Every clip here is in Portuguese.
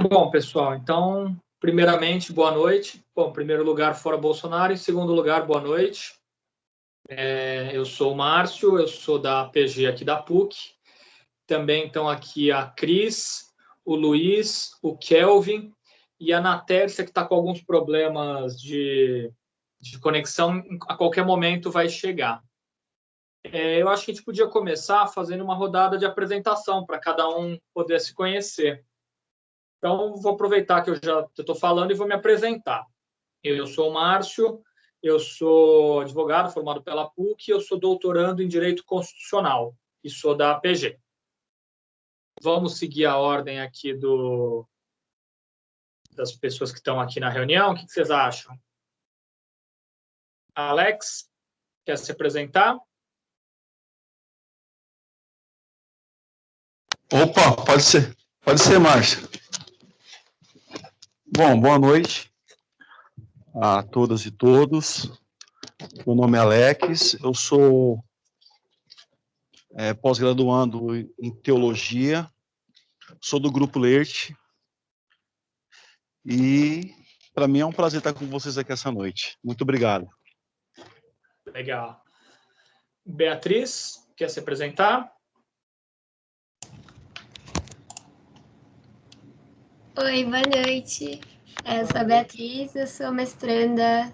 Bom, pessoal, então, primeiramente, boa noite. Bom, em primeiro lugar, fora Bolsonaro. Em segundo lugar, boa noite. Eu sou o Márcio, eu sou da PG aqui da PUC. Também estão aqui a Cris, o Luiz, o Kelvin e a Natércia, que está com alguns problemas de conexão, a qualquer momento vai chegar. Eu acho que a gente podia começar fazendo uma rodada de apresentação para cada um poder se conhecer. Então, vou aproveitar que eu já estou falando e vou me apresentar. Eu sou o Márcio, eu sou advogado formado pela PUC, eu sou doutorando em Direito Constitucional e sou da APG. Vamos seguir a ordem aqui das pessoas que estão aqui na reunião. O que vocês acham? Alex, quer se apresentar? Opa, pode ser, Márcio. Bom, boa noite a todas e todos. Meu nome é Alex, eu sou pós-graduando em Teologia, sou do Grupo Lerte, e para mim é um prazer estar com vocês aqui essa noite. Muito obrigado. Legal. Beatriz, quer se apresentar? Oi, boa noite. Eu sou a Beatriz, eu sou mestranda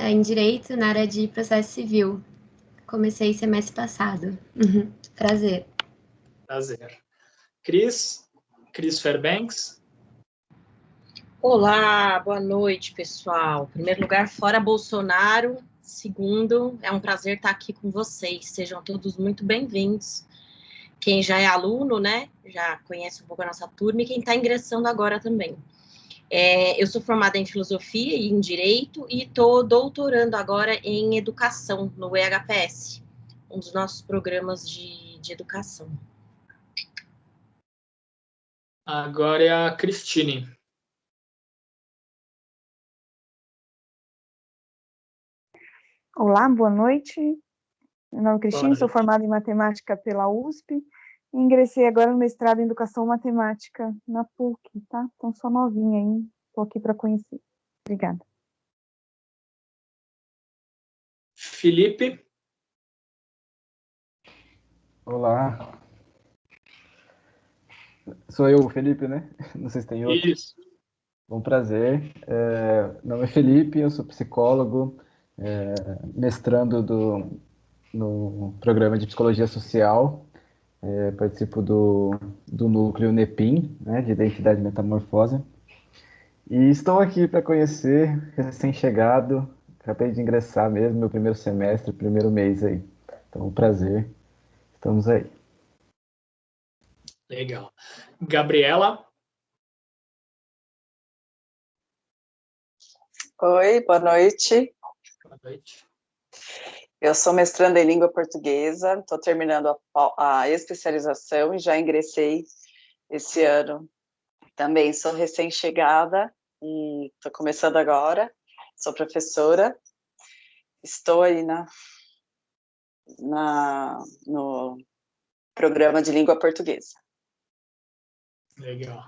em Direito na área de Processo Civil. Comecei semestre passado. Prazer. Prazer. Cris Fairbanks. Olá, boa noite, pessoal. Em primeiro lugar, fora Bolsonaro. Segundo, é um prazer estar aqui com vocês. Sejam todos muito bem-vindos. Quem já é aluno, né, já conhece um pouco a nossa turma, e quem está ingressando agora também. Eu sou formada em Filosofia e em Direito e estou doutorando agora em Educação, no EHPS, um dos nossos programas de educação. Agora é a Cristine. Olá, boa noite. Meu nome é Cristine, sou formada em Matemática pela USP e ingressei agora no mestrado em Educação Matemática na PUC, tá? Então, sou novinha aí, estou aqui para conhecer. Obrigada. Felipe. Olá. Sou eu, o Felipe, né? Não sei se tem outro. Isso. Bom, prazer. Meu nome é Felipe, eu sou psicólogo, mestrando no programa de Psicologia Social, participo do núcleo NEPIM, né, de Identidade e Metamorfose, e estou aqui para conhecer, recém-chegado, acabei de ingressar mesmo, meu primeiro semestre, primeiro mês aí. Então, um prazer, estamos aí. Legal. Gabriela. Oi, boa noite. Boa noite. Eu sou mestranda em língua portuguesa, estou terminando a especialização e já ingressei esse ano. Também sou recém-chegada e estou começando agora, sou professora, estou aí no programa de língua portuguesa. Legal.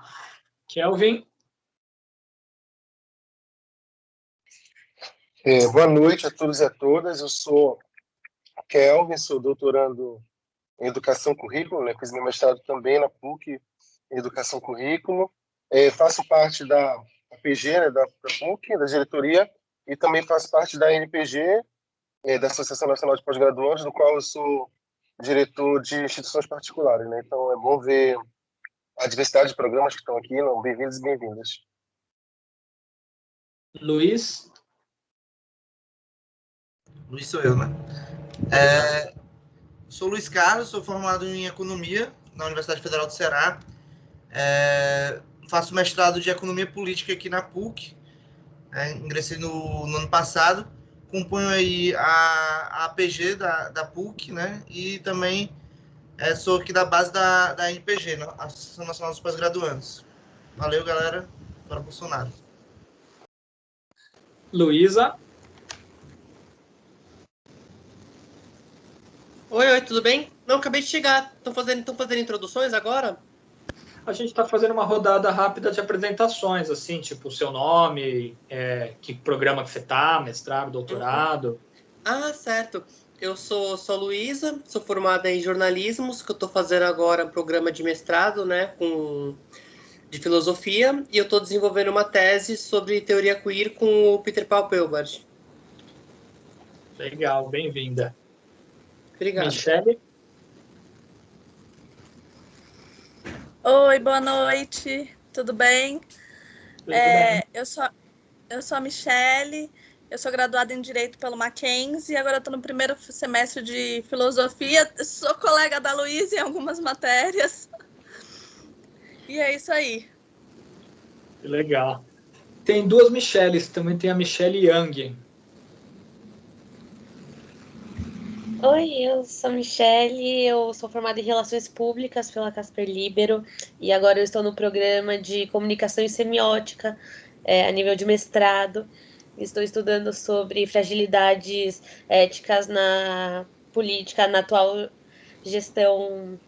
Kelvin. Boa noite a todos e a todas. Eu sou Kelvin, sou doutorando em Educação Currículo, né? Fiz meu mestrado também na PUC em Educação Currículo. Faço parte da APG, né, da PUC, da diretoria, e também faço parte da NPG, da Associação Nacional de Pós-Graduandos, do qual eu sou diretor de instituições particulares, né? Então é bom ver a diversidade de programas que estão aqui. Bem-vindos e bem-vindas. Luiz. Luiz sou eu, né? Sou Luiz Carlos, sou formado em Economia na Universidade Federal do Ceará. Faço mestrado de Economia Política aqui na PUC. Ingressei no ano passado. Componho aí a APG da PUC, né? E também sou aqui da base da NPG, Associação Nacional dos Pós-Graduandos. Valeu, galera. Fora Bolsonaro. Luísa. Oi, tudo bem? Não, acabei de chegar. Estão fazendo introduções agora? A gente está fazendo uma rodada rápida de apresentações, assim, tipo, o seu nome, que programa que você está, mestrado, doutorado. Ah, certo. Eu sou Luísa, sou formada em jornalismo, que eu estou fazendo agora um programa de mestrado, né, de filosofia, e eu estou desenvolvendo uma tese sobre teoria queer com o Peter Paul Pelbart. Legal, bem-vinda. Obrigada. Michele? Oi, boa noite, tudo bem? Tudo bem. Eu sou a Michele, eu sou graduada em Direito pelo Mackenzie, agora estou no primeiro semestre de Filosofia, sou colega da Luísa em algumas matérias, e é isso aí. Legal. Tem duas Micheles, também tem a Michele Young. Oi, eu sou a Michele, eu sou formada em Relações Públicas pela Casper Libero e agora eu estou no programa de Comunicação e Semiótica a nível de mestrado. Estou estudando sobre fragilidades éticas na política, na atual gestão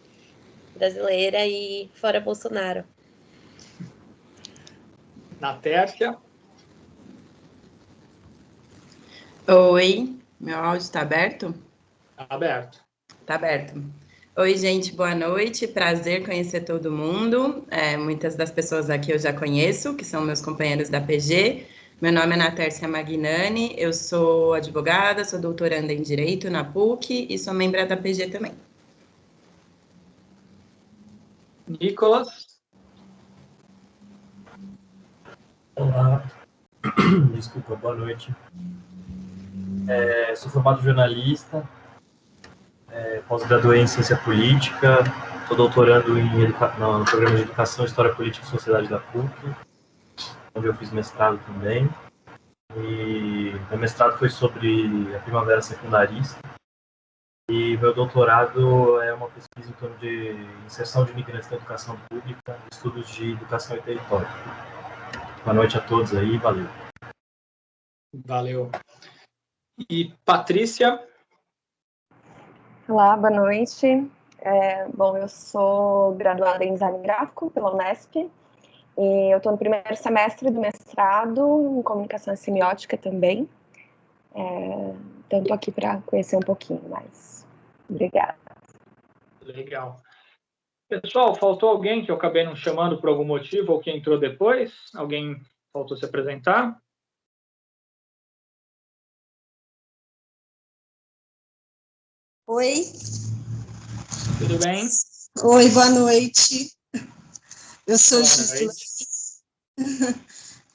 brasileira e fora Bolsonaro. Na Tércia? Oi, meu áudio está aberto? Tá aberto. Tá aberto. Oi, gente, boa noite. Prazer conhecer todo mundo. Muitas das pessoas aqui eu já conheço, que são meus companheiros da PG. Meu nome é Natércia Magnani, eu sou advogada, sou doutoranda em Direito na PUC e sou membro da PG também. Nicolas? Olá, desculpa, boa noite. Sou formado jornalista, pós-graduei em Ciência Política, estou doutorando no programa de Educação, História Política e Sociedade da PUC, onde eu fiz mestrado também. E meu mestrado foi sobre a primavera secundarista. E meu doutorado é uma pesquisa em torno de inserção de imigrantes na educação pública, estudos de educação e território. Boa noite a todos aí, valeu. Valeu. E Patrícia? Olá, boa noite. Bom, eu sou graduada em Design Gráfico pela Unesp e eu estou no primeiro semestre do mestrado em Comunicação e Semiótica também. Então, estou aqui para conhecer um pouquinho mais. Obrigada. Legal. Pessoal, faltou alguém que eu acabei não chamando por algum motivo ou que entrou depois? Alguém faltou se apresentar? Oi. Tudo bem? Oi, boa noite. Eu sou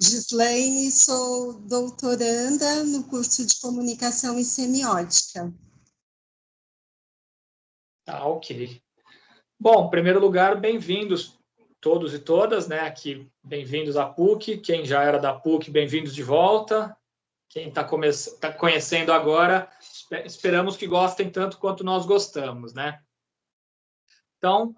Gislaine, sou doutoranda no curso de Comunicação e Semiótica. Tá, ok. Bom, em primeiro lugar, bem-vindos todos e todas, né? Aqui, bem-vindos à PUC. Quem já era da PUC, bem-vindos de volta. Quem está conhecendo agora, esperamos que gostem tanto quanto nós gostamos, né? Então,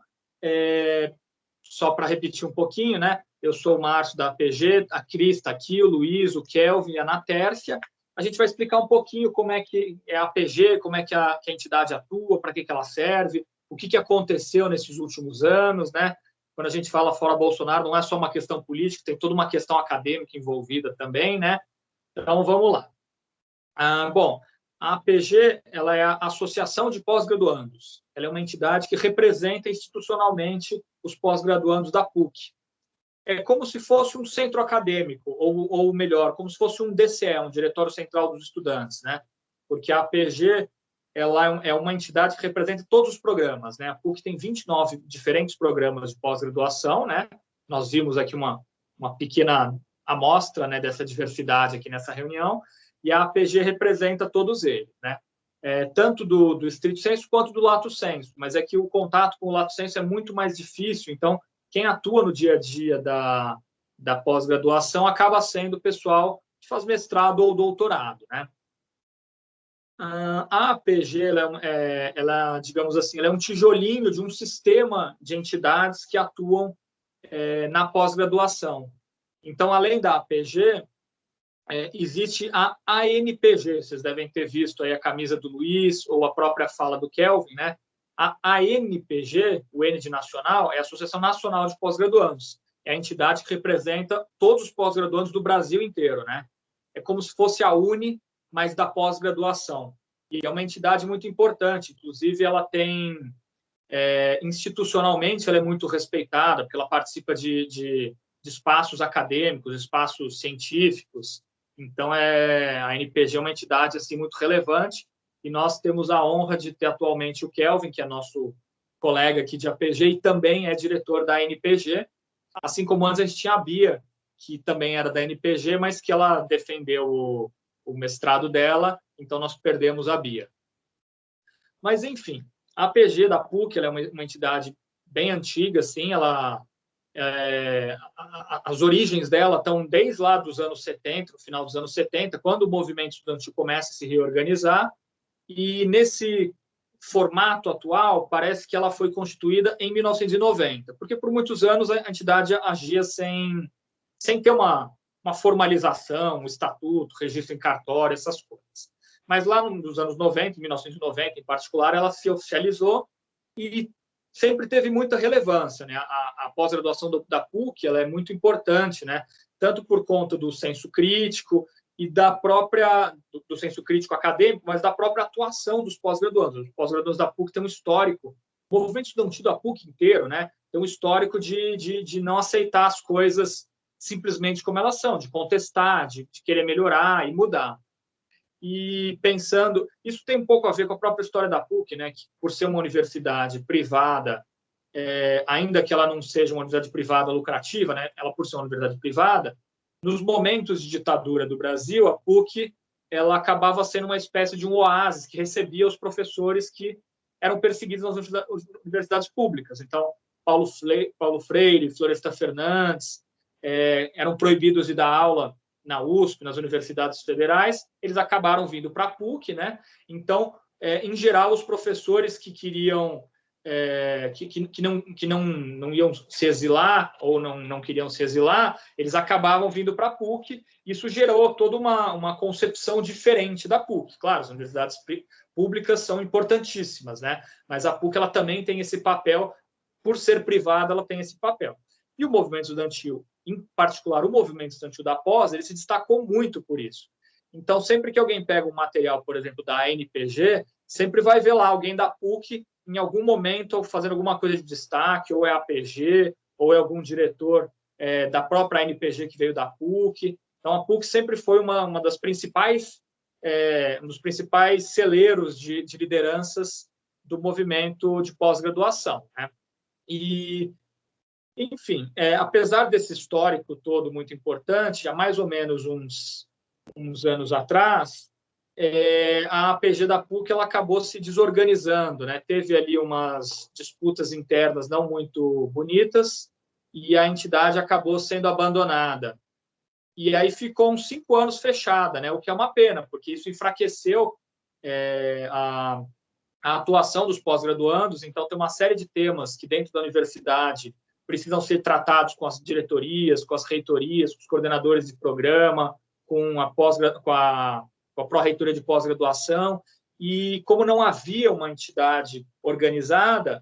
só para repetir um pouquinho, né? Eu sou o Márcio da APG, a Cris está aqui, o Luiz, o Kelvin e a Natércia. A gente vai explicar um pouquinho como é que é a APG, como é que a entidade atua, para que ela serve, o que aconteceu nesses últimos anos, né? Quando a gente fala fora Bolsonaro, não é só uma questão política, tem toda uma questão acadêmica envolvida também, né? Então, vamos lá. Bom, a APG ela é a Associação de Pós-Graduandos. Ela é uma entidade que representa institucionalmente os pós-graduandos da PUC. É como se fosse um centro acadêmico, ou melhor, como se fosse um DCE, um Diretório Central dos Estudantes, né? Porque a APG ela é uma entidade que representa todos os programas, né? A PUC tem 29 diferentes programas de pós-graduação, né? Nós vimos aqui uma pequena amostra, né, dessa diversidade aqui nessa reunião, e a APG representa todos eles, né? Tanto do estrito sensu quanto do lato sensu, mas é que o contato com o lato sensu é muito mais difícil, então quem atua no dia a dia da pós-graduação acaba sendo o pessoal que faz mestrado ou doutorado, né? A APG, ela, digamos assim, ela é um tijolinho de um sistema de entidades que atuam na pós-graduação. Então, além da APG, existe a ANPG. Vocês devem ter visto aí a camisa do Luiz ou a própria fala do Kelvin, né? A ANPG, o N de nacional, é a Associação Nacional de Pós-Graduandos. É a entidade que representa todos os pós-graduandos do Brasil inteiro, né? É como se fosse a UNE, mas da pós-graduação. E é uma entidade muito importante, inclusive ela tem, institucionalmente, ela é muito respeitada, porque ela participa de espaços acadêmicos, espaços científicos. Então, a NPG é uma entidade assim, muito relevante, e nós temos a honra de ter atualmente o Kelvin, que é nosso colega aqui de APG, e também é diretor da NPG, assim como antes a gente tinha a Bia, que também era da NPG, mas que ela defendeu o mestrado dela, então nós perdemos a Bia. Mas, enfim, a APG da PUC ela é uma entidade bem antiga, assim, as origens dela estão desde lá dos anos 70, no final dos anos 70, quando o movimento estudantil começa a se reorganizar, e nesse formato atual, parece que ela foi constituída em 1990, porque por muitos anos a entidade agia sem ter uma formalização, um estatuto, registro em cartório, essas coisas. Mas lá nos anos 90, em 1990 em particular, ela se oficializou e sempre teve muita relevância, né? A pós-graduação da PUC ela é muito importante, né? Tanto por conta do senso crítico e do senso crítico acadêmico, mas da própria atuação dos pós-graduandos. Os pós-graduandos da PUC têm um histórico, o movimento estudantil da PUC inteiro, né? Tem um histórico de não aceitar as coisas simplesmente como elas são, de contestar, de querer melhorar e mudar. E pensando, isso tem um pouco a ver com a própria história da PUC, né? Que por ser uma universidade privada, ainda que ela não seja uma universidade privada lucrativa, né? Ela por ser uma universidade privada, nos momentos de ditadura do Brasil, a PUC ela acabava sendo uma espécie de um oásis que recebia os professores que eram perseguidos nas universidades públicas. Então, Paulo Freire, Floresta Fernandes, eram proibidos de dar aula na USP, nas universidades federais, eles acabaram vindo para a PUC, né? Então, em geral, os professores que queriam, que não iam se exilar ou não queriam se exilar, eles acabavam vindo para a PUC. Isso gerou toda uma concepção diferente da PUC. Claro, as universidades públicas são importantíssimas, né? Mas a PUC ela também tem esse papel, por ser privada, ela tem esse papel. E o movimento estudantil, em particular o movimento estudantil da pós, ele se destacou muito por isso. Então, sempre que alguém pega um material, por exemplo, da ANPG, sempre vai ver lá alguém da PUC, em algum momento, ou fazendo alguma coisa de destaque, ou é APG, ou é algum diretor da própria ANPG que veio da PUC. Então, a PUC sempre foi uma das principais, um dos principais celeiros de lideranças do movimento de pós-graduação, né? E, enfim, apesar desse histórico todo muito importante, há mais ou menos uns anos atrás, a APG da PUC ela acabou se desorganizando, né? Teve ali umas disputas internas não muito bonitas e a entidade acabou sendo abandonada. E aí ficou uns 5 anos fechada, né? O que é uma pena, porque isso enfraqueceu a atuação dos pós-graduandos. Então, tem uma série de temas que dentro da universidade precisam ser tratados com as diretorias, com as reitorias, com os coordenadores de programa, com a pró-reitoria de pós-graduação, e como não havia uma entidade organizada,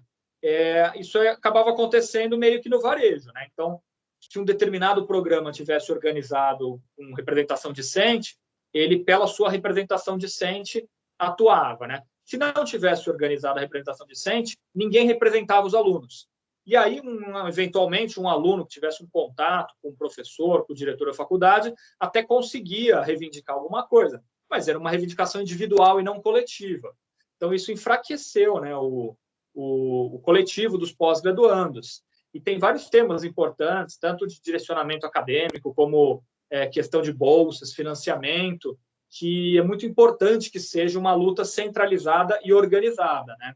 isso acabava acontecendo meio que no varejo, né? Então, se um determinado programa tivesse organizado com representação discente, ele, pela sua representação discente, atuava, né? Se não tivesse organizado a representação discente, ninguém representava os alunos. E aí, eventualmente, um aluno que tivesse um contato com o professor, com o diretor da faculdade, até conseguia reivindicar alguma coisa, mas era uma reivindicação individual e não coletiva. Então, isso enfraqueceu, né, o coletivo dos pós-graduandos. E tem vários temas importantes, tanto de direcionamento acadêmico, como questão de bolsas, financiamento, que é muito importante que seja uma luta centralizada e organizada, né?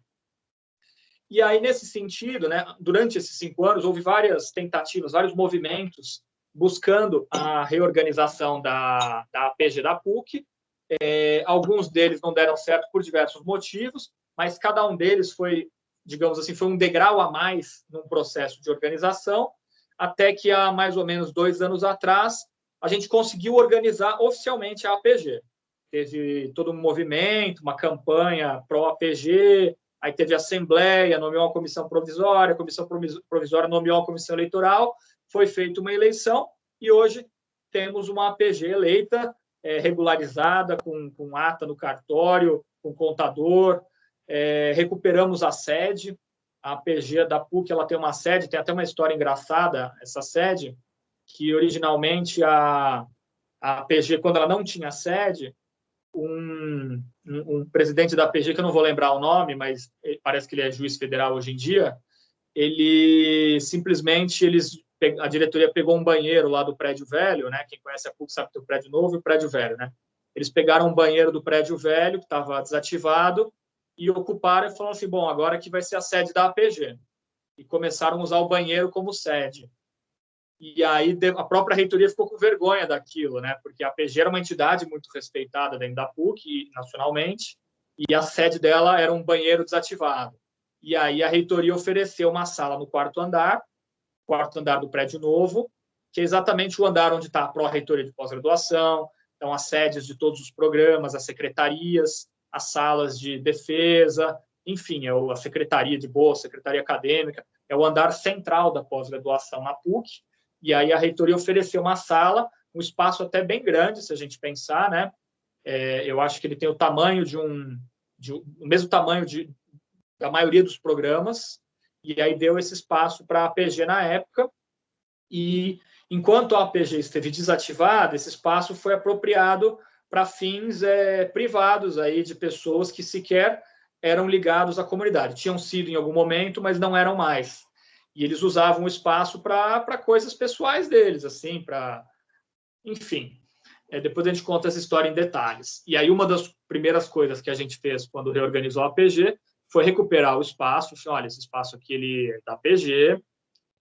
E aí, nesse sentido, né, durante esses 5 anos, houve várias tentativas, vários movimentos buscando a reorganização da APG da PUC. Alguns deles não deram certo por diversos motivos, mas cada um deles foi, digamos assim, foi um degrau a mais num processo de organização, até que há mais ou menos 2 anos atrás, a gente conseguiu organizar oficialmente a APG. Teve todo um movimento, uma campanha pró-APG, aí teve assembleia, nomeou uma comissão provisória, a comissão provisória nomeou uma comissão eleitoral, foi feita uma eleição, e hoje temos uma APG eleita, regularizada, com ata no cartório, com contador, recuperamos a sede. A APG da PUC, ela tem uma sede, tem até uma história engraçada, essa sede, que originalmente a APG, quando ela não tinha sede, um presidente da APG, que eu não vou lembrar o nome, mas parece que ele é juiz federal hoje em dia, ele simplesmente, a diretoria pegou um banheiro lá do prédio velho, né? Quem conhece a PUC sabe que tem o prédio novo e o prédio velho, né? Eles pegaram um banheiro do prédio velho, que estava desativado, e ocuparam e falaram assim, bom, agora aqui vai ser a sede da APG. E começaram a usar o banheiro como sede. E aí a própria reitoria ficou com vergonha daquilo, né? Porque a APG era uma entidade muito respeitada dentro da PUC, nacionalmente, e a sede dela era um banheiro desativado. E aí a reitoria ofereceu uma sala no quarto andar do prédio novo, que é exatamente o andar onde está a pró-reitoria de pós-graduação, então as sedes de todos os programas, as secretarias, as salas de defesa, enfim, a secretaria de bolsa, secretaria acadêmica, é o andar central da pós-graduação na PUC, e aí a reitoria ofereceu uma sala, um espaço até bem grande, se a gente pensar, né? Eu acho que ele tem o tamanho o mesmo tamanho da maioria dos programas, e aí deu esse espaço para a APG na época, e enquanto a APG esteve desativada, esse espaço foi apropriado para fins privados aí de pessoas que sequer eram ligados à comunidade. Tinham sido em algum momento, mas não eram mais. E eles usavam o espaço para coisas pessoais deles, assim, para... Enfim, depois a gente conta essa história em detalhes. E aí uma das primeiras coisas que a gente fez quando reorganizou a APG foi recuperar o espaço. Olha, esse espaço aqui ele é da APG,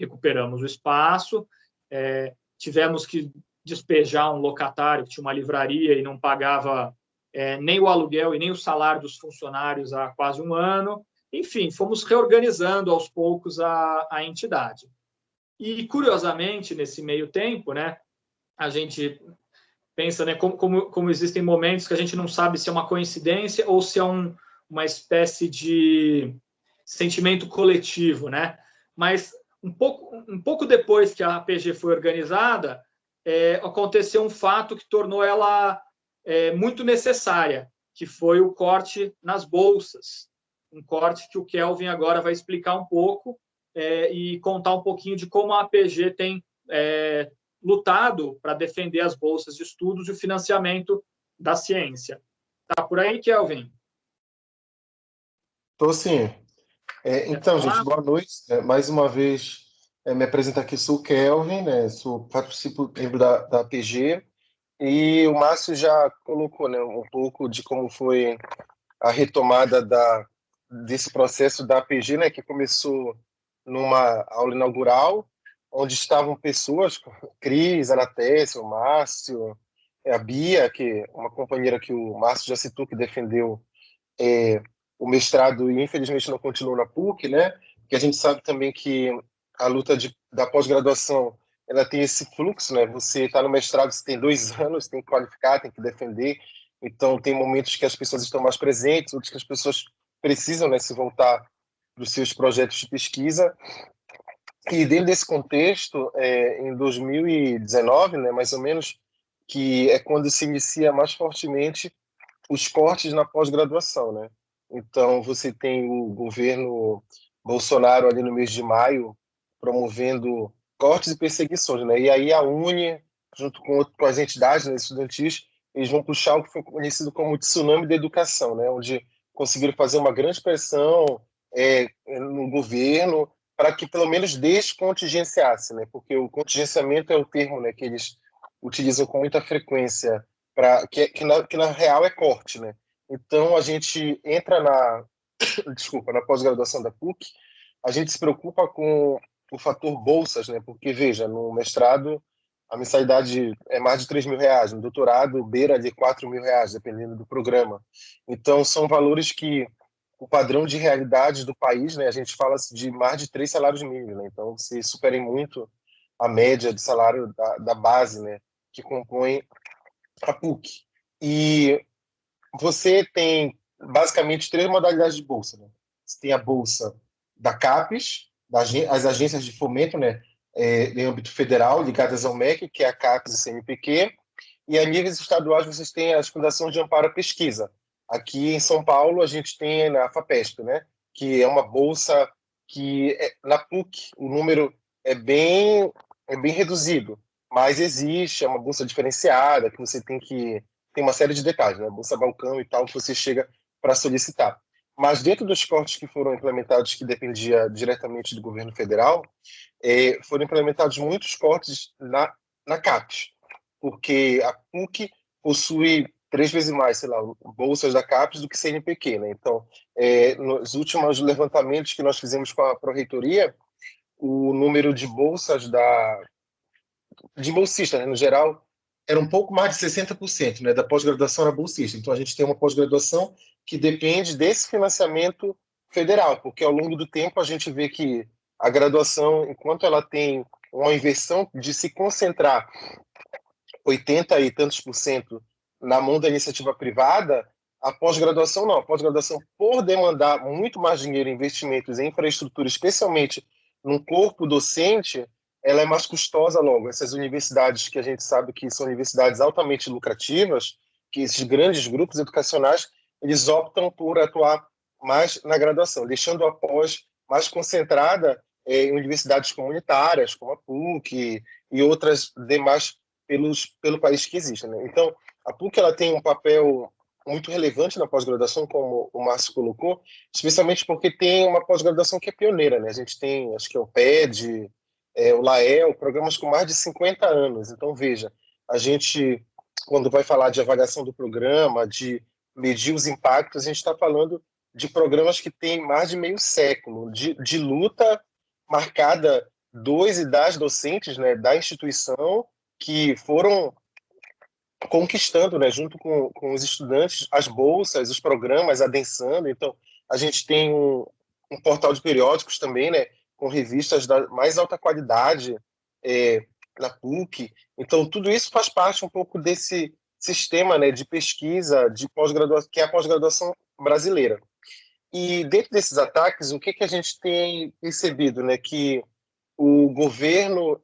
recuperamos o espaço, tivemos que despejar um locatário que tinha uma livraria e não pagava nem o aluguel e nem o salário dos funcionários há quase um ano. Enfim, fomos reorganizando aos poucos a entidade. E, curiosamente, nesse meio tempo, né, a gente pensa, né, como existem momentos que a gente não sabe se é uma coincidência ou se é uma espécie de sentimento coletivo, né? Mas um pouco depois que a APG foi organizada, aconteceu um fato que tornou ela muito necessária, que foi o corte nas bolsas. Um corte que o Kelvin agora vai explicar um pouco e contar um pouquinho de como a APG tem lutado para defender as bolsas de estudos e o financiamento da ciência. Tá por aí, Kelvin? Estou sim. Então, gente, boa noite. Mais uma vez, me apresento aqui, sou o Kelvin, né? Participo membro da APG, e o Márcio já colocou, né, um pouco de como foi a retomada desse processo da APG, né, que começou numa aula inaugural, onde estavam pessoas, Cris, Anatécia, o Márcio, a Bia, que é uma companheira que o Márcio já citou, que defendeu o mestrado e infelizmente não continuou na PUC, né? Que a gente sabe também que a luta da pós-graduação, ela tem esse fluxo, né? Você está no mestrado, você tem 2 anos, tem que qualificar, tem que defender. Então tem momentos que as pessoas estão mais presentes, outros que as pessoas precisam, né, se voltar para os seus projetos de pesquisa. E dentro desse contexto, em 2019, né, mais ou menos, que é quando se inicia mais fortemente os cortes na pós-graduação, né? Então, você tem o governo Bolsonaro ali no mês de maio promovendo cortes e perseguições, né? E aí a UNE, junto com as entidades, né, estudantis, eles vão puxar o que foi conhecido como tsunami da educação, né? Onde conseguiram fazer uma grande pressão no governo para que pelo menos descontingenciasse, né? Porque o contingenciamento é o termo, né, que eles utilizam com muita frequência, que na real é corte, né? Então, a gente entra na pós-graduação da PUC, a gente se preocupa com o fator bolsas, né? Porque, veja, no mestrado, a mensalidade é mais de R$3.000, no doutorado, beira de R$4.000, dependendo do programa. Então, são valores que o padrão de realidade do país, né? A gente fala de mais de 3 salários mínimos, né? Então, se superem muito a média de salário da base, né? Que compõe a PUC. E você tem basicamente 3 modalidades de bolsa, né? Você tem a bolsa da CAPES, as agências de fomento, né, em âmbito federal, ligadas ao MEC, que é a CAPES e CNPq, e a níveis estaduais vocês têm as fundações de amparo à pesquisa. Aqui em São Paulo a gente tem a FAPESP, né, que é uma bolsa que na PUC o número é bem reduzido, mas existe, é uma bolsa diferenciada, que você tem uma série de detalhes, né, bolsa balcão e tal, que você chega para solicitar. Mas dentro dos cortes que foram implementados, que dependia diretamente do governo federal, foram implementados muitos cortes na CAPES, porque a PUC possui 3 vezes mais, sei lá, bolsas da CAPES do que CNPq, né? Então, nos últimos levantamentos que nós fizemos com a Pró-Reitoria, o número de bolsas de bolsistas, né, no geral, era um pouco mais de 60%, né, da pós-graduação era bolsista. Então, a gente tem uma pós-graduação que depende desse financiamento federal, porque ao longo do tempo a gente vê que a graduação, enquanto ela tem uma inversão de se concentrar 80 e tantos % na mão da iniciativa privada, a pós-graduação não. A pós-graduação, por demandar muito mais dinheiro em investimentos em infraestrutura, especialmente num corpo docente, ela é mais custosa logo. Essas universidades que a gente sabe que são universidades altamente lucrativas, que esses grandes grupos educacionais, eles optam por atuar mais na graduação, deixando a pós mais concentrada em universidades comunitárias, como a PUC e outras demais pelo país que existem, né? Então, a PUC ela tem um papel muito relevante na pós-graduação, como o Márcio colocou, especialmente porque tem uma pós-graduação que é pioneira, né? A gente tem, acho que é o PED, o LAEL, programas com mais de 50 anos. Então, veja, a gente, quando vai falar de avaliação do programa, de medir os impactos, a gente está falando de programas que têm mais de meio século de luta marcada dos e das docentes, né, da instituição, que foram conquistando, né, junto com os estudantes, as bolsas, os programas, adensando. Então, a gente tem um portal de periódicos também, né, com revistas da mais alta qualidade na PUC. Então, tudo isso faz parte um pouco desse sistema, né, de pesquisa, de pós-graduação, que é a pós-graduação brasileira. E dentro desses ataques, o que a gente tem percebido, né, que o governo,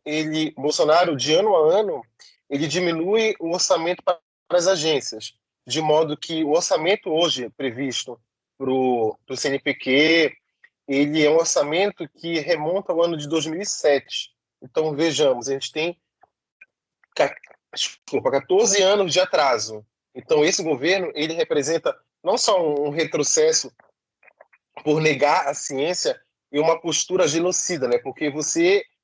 Bolsonaro, de ano a ano, ele diminui o orçamento para as agências, de modo que o orçamento hoje previsto para o CNPq, ele é um orçamento que remonta ao ano de 2007. Então, vejamos, a gente tem 14 anos de atraso. Então, esse governo, ele representa não só um retrocesso por negar a ciência e uma postura genocida, né? Porque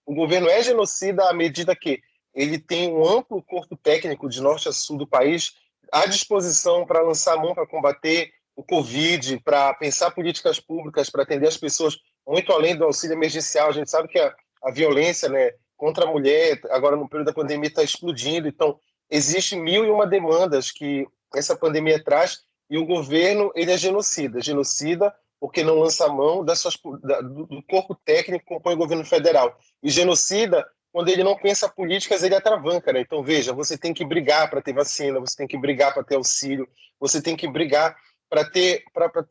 o governo é genocida à medida que ele tem um amplo corpo técnico de norte a sul do país à disposição para lançar a mão para combater o Covid, para pensar políticas públicas, para atender as pessoas muito além do auxílio emergencial. A gente sabe que a violência, né, contra a mulher, agora no período da pandemia, está explodindo. Então, existem 1001 demandas que essa pandemia traz e o governo ele é genocida porque não lança a mão do corpo técnico que compõe o governo federal. E genocida quando ele não pensa políticas, ele atravanca, né? Então, veja, você tem que brigar para ter vacina, você tem que brigar para ter auxílio, você tem que brigar para ter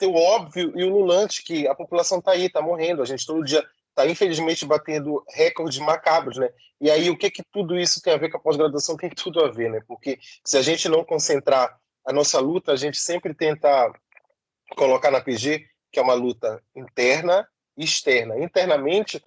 o óbvio e o ululante, que a população está aí, está morrendo. A gente todo dia está, infelizmente, batendo recordes macabros, né? E aí, o que tudo isso tem a ver com a pós-graduação? Tem tudo a ver, né? Porque se a gente não concentrar a nossa luta, a gente sempre tenta colocar na PG, que é uma luta interna e externa. Internamente,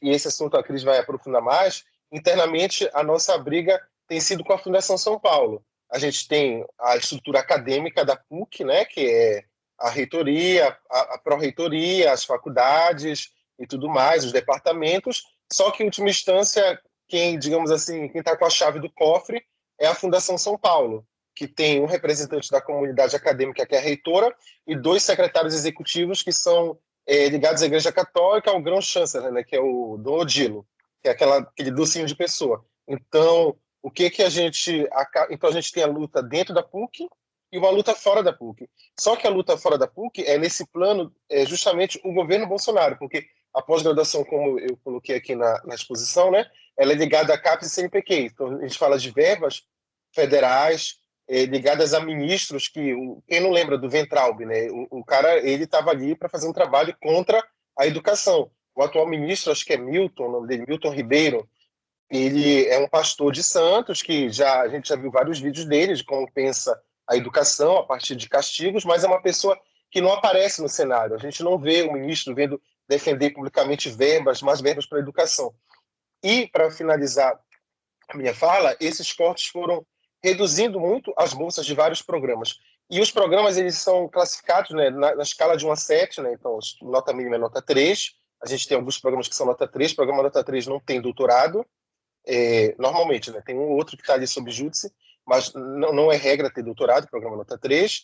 e esse assunto a Cris vai aprofundar mais, internamente a nossa briga tem sido com a Fundação São Paulo. A gente tem a estrutura acadêmica da PUC, né, que é a reitoria, a pró-reitoria, as faculdades e tudo mais, os departamentos, só que em última instância, quem está com a chave do cofre é a Fundação São Paulo, que tem um representante da comunidade acadêmica, que é a reitora, e 2 secretários executivos que são ligados à Igreja Católica, ao grão-chanceler, né, que é o Dom Odilo, que é aquele docinho de pessoa. Então, Então, a gente tem a luta dentro da PUC e uma luta fora da PUC. Só que a luta fora da PUC é nesse plano, justamente o governo Bolsonaro, porque a pós-graduação, como eu coloquei aqui na exposição, né, ela é ligada à CAPES e CNPq. Então, a gente fala de verbas federais, ligadas a ministros que, quem não lembra do Weintraub, né? O cara, ele estava ali para fazer um trabalho contra a educação. O atual ministro, acho que é Milton, o nome dele, Milton Ribeiro, ele é um pastor de Santos, que a gente já viu vários vídeos dele, de como pensa a educação a partir de castigos, mas é uma pessoa que não aparece no cenário. A gente não vê o ministro vendo defender publicamente mais verbas para a educação. E, para finalizar a minha fala, esses cortes foram reduzindo muito as bolsas de vários programas. E os programas, eles são classificados, né, na escala de 1 a 7, né, então nota mínima é nota 3, a gente tem alguns programas que são nota 3, programa nota 3 não tem doutorado, normalmente, né, tem um ou outro que está ali sob júdice, mas não é regra ter doutorado, programa nota 3,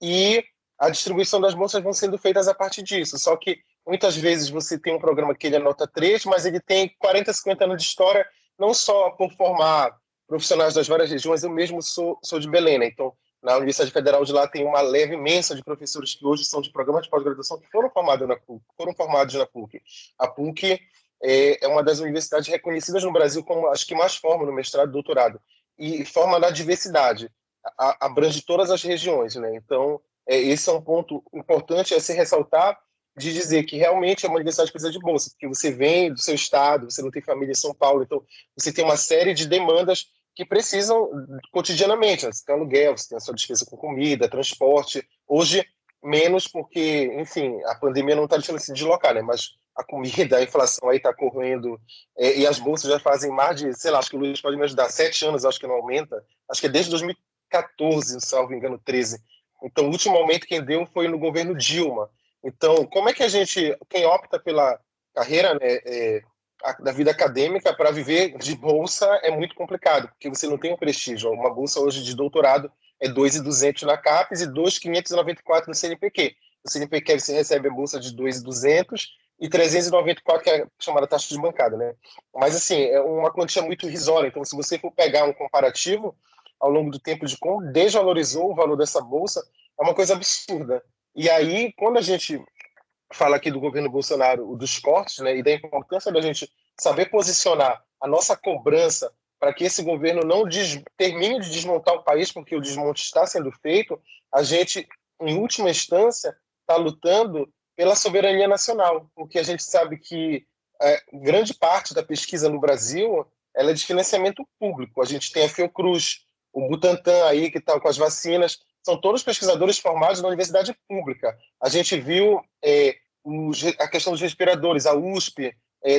e a distribuição das bolsas vão sendo feitas a partir disso, só que muitas vezes você tem um programa que ele é nota 3, mas ele tem 40, 50 anos de história, não só por formar profissionais das várias regiões, eu mesmo sou de Belém, né? Então, na Universidade Federal de lá tem uma leva imensa de professores que hoje são de programas de pós-graduação que foram formados na PUC. A PUC é uma das universidades reconhecidas no Brasil como acho que mais forma no mestrado e doutorado, e forma na diversidade, abrange todas as regiões, né? Então, esse é um ponto importante a se ressaltar, de dizer que realmente é uma universidade que precisa de bolsa, porque você vem do seu estado, você não tem família em São Paulo, então você tem uma série de demandas que precisam cotidianamente, né? Você tem aluguel, você tem a sua despesa com comida, transporte, hoje menos porque, enfim, a pandemia não está deixando se deslocar, né? Mas a comida, a inflação aí está correndo, e as bolsas já fazem mais de, sei lá, acho que o Luiz pode me ajudar, 7 anos, acho que não aumenta, acho que é desde 2014, salvo engano, 13. Então, o último aumento quem deu foi no governo Dilma. Então, como é que quem opta pela carreira, né, da vida acadêmica para viver de bolsa é muito complicado, porque você não tem um prestígio. Uma bolsa hoje de doutorado é 2.200 na CAPES e 2.594 no CNPq. No CNPq você recebe a bolsa de 2.200 e 394, que é a chamada taxa de bancada, né? Mas, assim, é uma quantia muito irrisória. Então, se você for pegar um comparativo ao longo do tempo de como desvalorizou o valor dessa bolsa, é uma coisa absurda. E aí, quando a gente fala aqui do governo Bolsonaro, dos cortes, né, e da importância da gente saber posicionar a nossa cobrança para que esse governo não termine de desmontar o país, porque o desmonte está sendo feito, a gente, em última instância, está lutando pela soberania nacional, porque a gente sabe que grande parte da pesquisa no Brasil ela é de financiamento público. A gente tem a Fiocruz, o Butantan aí, que está com as vacinas, são todos pesquisadores formados na universidade pública. A gente viu a questão dos respiradores, a USP,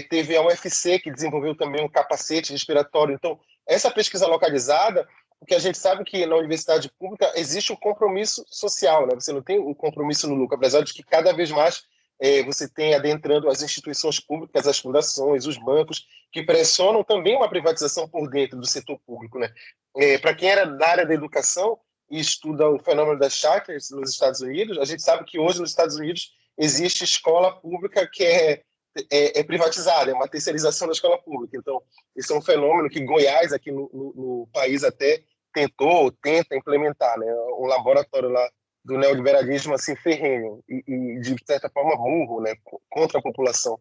teve a UFC, que desenvolveu também um capacete respiratório. Então, essa pesquisa localizada, porque a gente sabe que na universidade pública existe o compromisso social, né? Você não tem o compromisso no lucro, apesar de que cada vez mais você tem adentrando as instituições públicas, as fundações, os bancos, que pressionam também uma privatização por dentro do setor público, né? Para quem era da área da educação e estuda o fenômeno das charters nos Estados Unidos, a gente sabe que hoje nos Estados Unidos existe escola pública que é privatizada, é uma terceirização da escola pública. Então, esse é um fenômeno que Goiás, aqui no país, até tenta implementar, né? Um laboratório lá do neoliberalismo assim, ferrenho e, de certa forma, burro, né? Contra a população.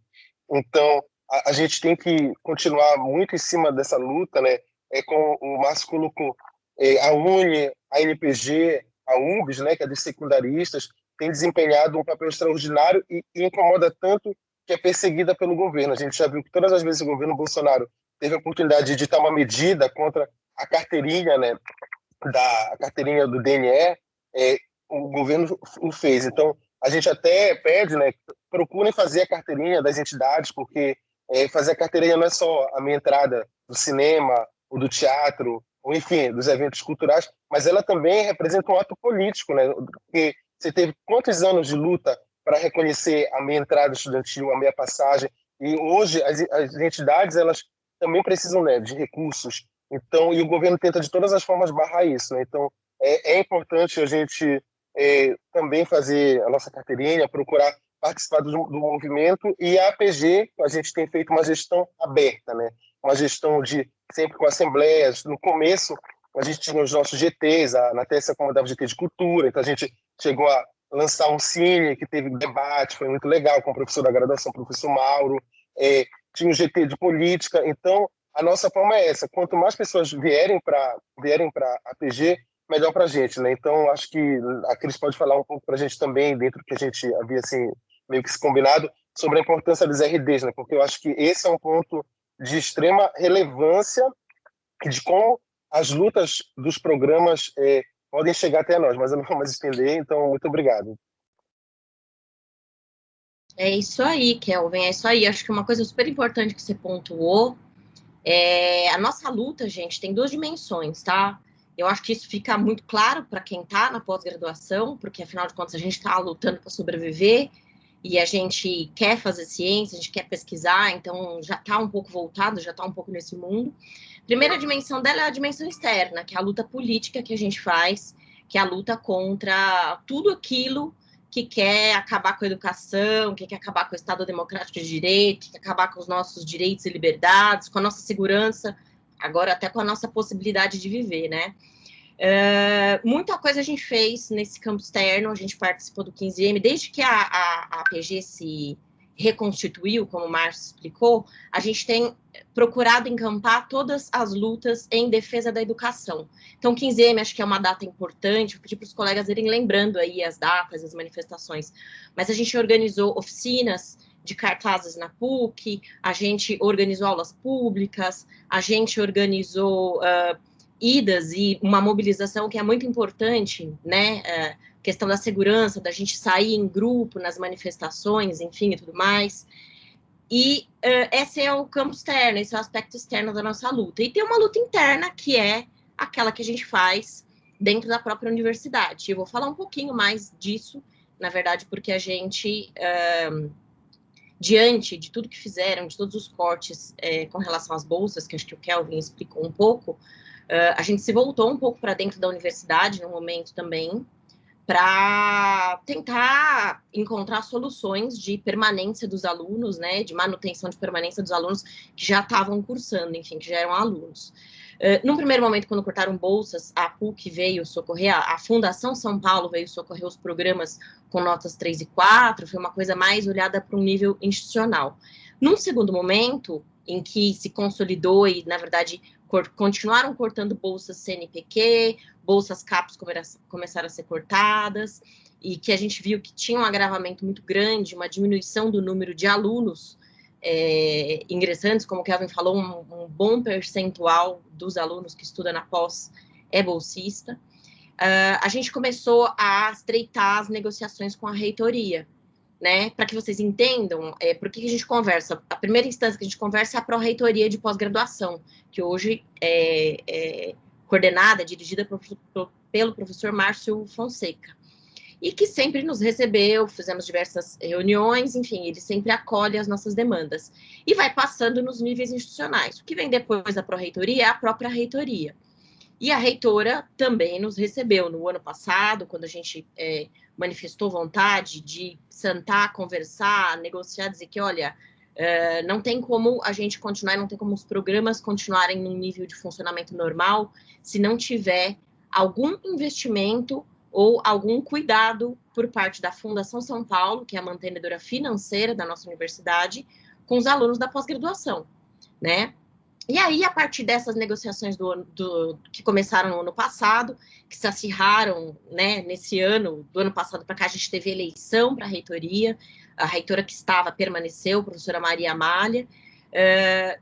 Então, a gente tem que continuar muito em cima dessa luta, né? Como o Márcio colocou, a UNE, a NPG, a UBS, né, que é dos secundaristas, tem desempenhado um papel extraordinário e incomoda tanto que é perseguida pelo governo. A gente já viu que todas as vezes o governo Bolsonaro teve a oportunidade de editar uma medida contra a carteirinha, né, a carteirinha do DNE, o governo o fez. Então, a gente até pede, né, procurem fazer a carteirinha das entidades, porque fazer a carteirinha não é só a minha entrada do cinema, ou do teatro, ou enfim, dos eventos culturais, mas ela também representa um ato político, né? Porque você teve quantos anos de luta para reconhecer a minha entrada estudantil, a minha passagem, e hoje as entidades elas também precisam, né, de recursos. Então, e o governo tenta de todas as formas barrar isso, né? Então, é importante a gente também fazer a nossa carteirinha, procurar participar do movimento, e a APG, a gente tem feito uma gestão aberta, né? Uma gestão sempre com assembleias. No começo, a gente tinha os nossos GTs, na terça comandava o GT de Cultura, então a gente chegou a lançar um cine que teve debate, foi muito legal, com o professor da graduação, o professor Mauro, tinha um GT de Política. Então, a nossa forma é essa, quanto mais pessoas vierem para a APG, melhor para a gente, né? Então, acho que a Cris pode falar um pouco para a gente também, dentro do que a gente havia, assim, meio que se combinado, sobre a importância dos RDs, né? Porque eu acho que esse é um ponto de extrema relevância de como as lutas dos programas podem chegar até nós, mas eu não vou mais estender, então, muito obrigado. É isso aí, Kelvin, é isso aí. Acho que uma coisa super importante que você pontuou é a nossa luta, gente, tem 2 dimensões, tá? Eu acho que isso fica muito claro para quem está na pós-graduação, porque, afinal de contas, a gente está lutando para sobreviver e a gente quer fazer ciência, a gente quer pesquisar, então já está um pouco voltado, já está um pouco nesse mundo. Primeira dimensão dela é a dimensão externa, que é a luta política que a gente faz, que é a luta contra tudo aquilo que quer acabar com a educação, que quer acabar com o Estado Democrático de Direito, que quer acabar com os nossos direitos e liberdades, com a nossa segurança, agora até com a nossa possibilidade de viver, né? Muita coisa a gente fez nesse campo externo, a gente participou do 15M, desde que a PG se reconstituiu, como o Márcio explicou, a gente tem procurado encampar todas as lutas em defesa da educação. Então, 15M acho que é uma data importante, vou pedir para os colegas irem lembrando aí as datas, as manifestações, mas a gente organizou oficinas de cartazes na PUC, a gente organizou aulas públicas, a gente organizou idas e uma mobilização que é muito importante, né, questão da segurança, da gente sair em grupo nas manifestações, enfim, e tudo mais. E esse é o campo externo, esse é o aspecto externo da nossa luta. E tem uma luta interna, que é aquela que a gente faz dentro da própria universidade. Eu vou falar um pouquinho mais disso, na verdade, porque a gente, diante de tudo que fizeram, de todos os cortes com relação às bolsas, que acho que o Kelvin explicou um pouco, a gente se voltou um pouco para dentro da universidade, no momento também, para tentar encontrar soluções de permanência dos alunos, né, de manutenção de permanência dos alunos que já estavam cursando, enfim, que já eram alunos. Num primeiro momento, quando cortaram bolsas, a PUC veio socorrer, a Fundação São Paulo veio socorrer os programas com notas 3 e 4, foi uma coisa mais olhada para um nível institucional. Num segundo momento, em que se consolidou e, na verdade, continuaram cortando bolsas CNPq, bolsas CAPES começaram a ser cortadas, e que a gente viu que tinha um agravamento muito grande, uma diminuição do número de alunos ingressantes, como o Kelvin falou, um bom percentual dos alunos que estudam na pós é bolsista. A gente começou a estreitar as negociações com a reitoria, né, para que vocês entendam por que a gente conversa. A primeira instância que a gente conversa é a pró-reitoria de pós-graduação, que hoje é coordenada, dirigida pelo professor Márcio Fonseca, e que sempre nos recebeu, fizemos diversas reuniões, enfim, ele sempre acolhe as nossas demandas, e vai passando nos níveis institucionais. O que vem depois da pró-reitoria é a própria reitoria. E a reitora também nos recebeu no ano passado, quando a gente manifestou vontade de sentar, conversar, negociar, dizer que, olha, não tem como a gente continuar, não tem como os programas continuarem num nível de funcionamento normal se não tiver algum investimento ou algum cuidado por parte da Fundação São Paulo, que é a mantenedora financeira da nossa universidade, com os alunos da pós-graduação, né? E aí, a partir dessas negociações que começaram no ano passado, que se acirraram, né, nesse ano, do ano passado para cá, a gente teve eleição para a reitoria, a reitora que estava permaneceu, a professora Maria Amália.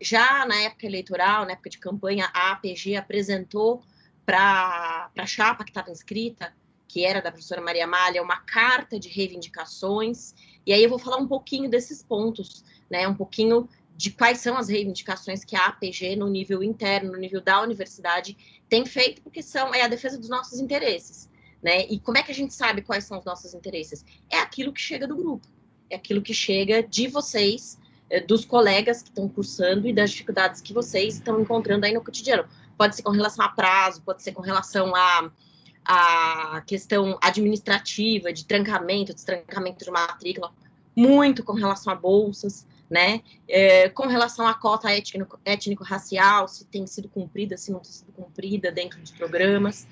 Já na época eleitoral, na época de campanha, a APG apresentou para a chapa que estava inscrita, que era da professora Maria Amália, uma carta de reivindicações, e aí eu vou falar um pouquinho desses pontos, né, um pouquinho de quais são as reivindicações que a APG, no nível interno, no nível da universidade, tem feito, porque é a defesa dos nossos interesses, né? E como é que a gente sabe quais são os nossos interesses? É aquilo que chega do grupo, é aquilo que chega de vocês, dos colegas que estão cursando e das dificuldades que vocês estão encontrando aí no cotidiano. Pode ser com relação a prazo, pode ser com relação a questão administrativa, de trancamento, destrancamento de matrícula, muito com relação a bolsas, né, com relação à cota étnico-racial, se tem sido cumprida, se não tem sido cumprida dentro dos programas.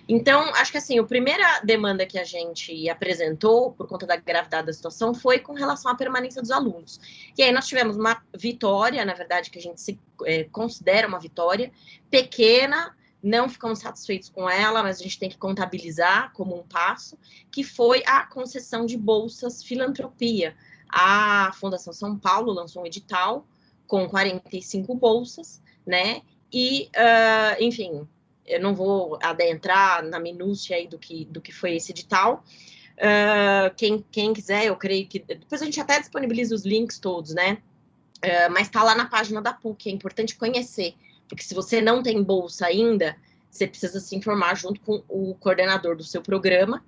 Então, acho que assim, a primeira demanda que a gente apresentou, por conta da gravidade da situação, foi com relação à permanência dos alunos. E aí nós tivemos uma vitória, na verdade, que a gente considera uma vitória, pequena, não ficamos satisfeitos com ela, mas a gente tem que contabilizar como um passo, que foi a concessão de bolsas filantropia. A Fundação São Paulo lançou um edital com 45 bolsas, né? E, enfim, eu não vou adentrar na minúcia aí do que foi esse edital. Quem quiser, eu creio que... Depois a gente até disponibiliza os links todos, né? Mas está lá na página da PUC, é importante conhecer, porque se você não tem bolsa ainda, você precisa se informar junto com o coordenador do seu programa.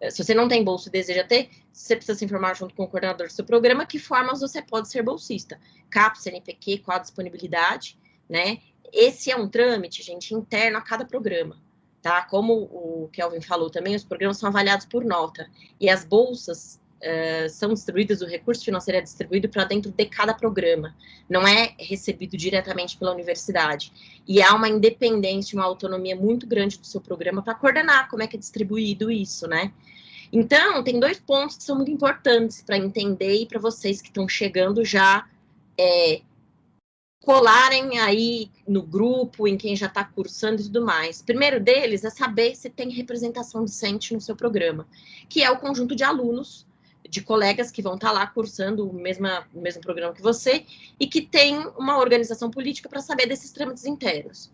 Se você não tem bolsa e deseja ter, você precisa se informar junto com o coordenador do seu programa, que formas você pode ser bolsista. CAP, CNPq, qual a disponibilidade, né? Esse é um trâmite, gente, interno a cada programa, tá? Como o Kelvin falou também, os programas são avaliados por nota, e as bolsas são distribuídas, o recurso financeiro é distribuído para dentro de cada programa, não é recebido diretamente pela universidade, e há uma independência, uma autonomia muito grande do seu programa para coordenar como é que é distribuído isso, né? Então, tem 2 pontos que são muito importantes para entender e para vocês que estão chegando já colarem aí no grupo, em quem já está cursando e tudo mais. O primeiro deles é saber se tem representação docente no seu programa, que é o conjunto de alunos, de colegas que vão estar lá cursando o mesmo programa que você e que tem uma organização política para saber desses trâmites internos.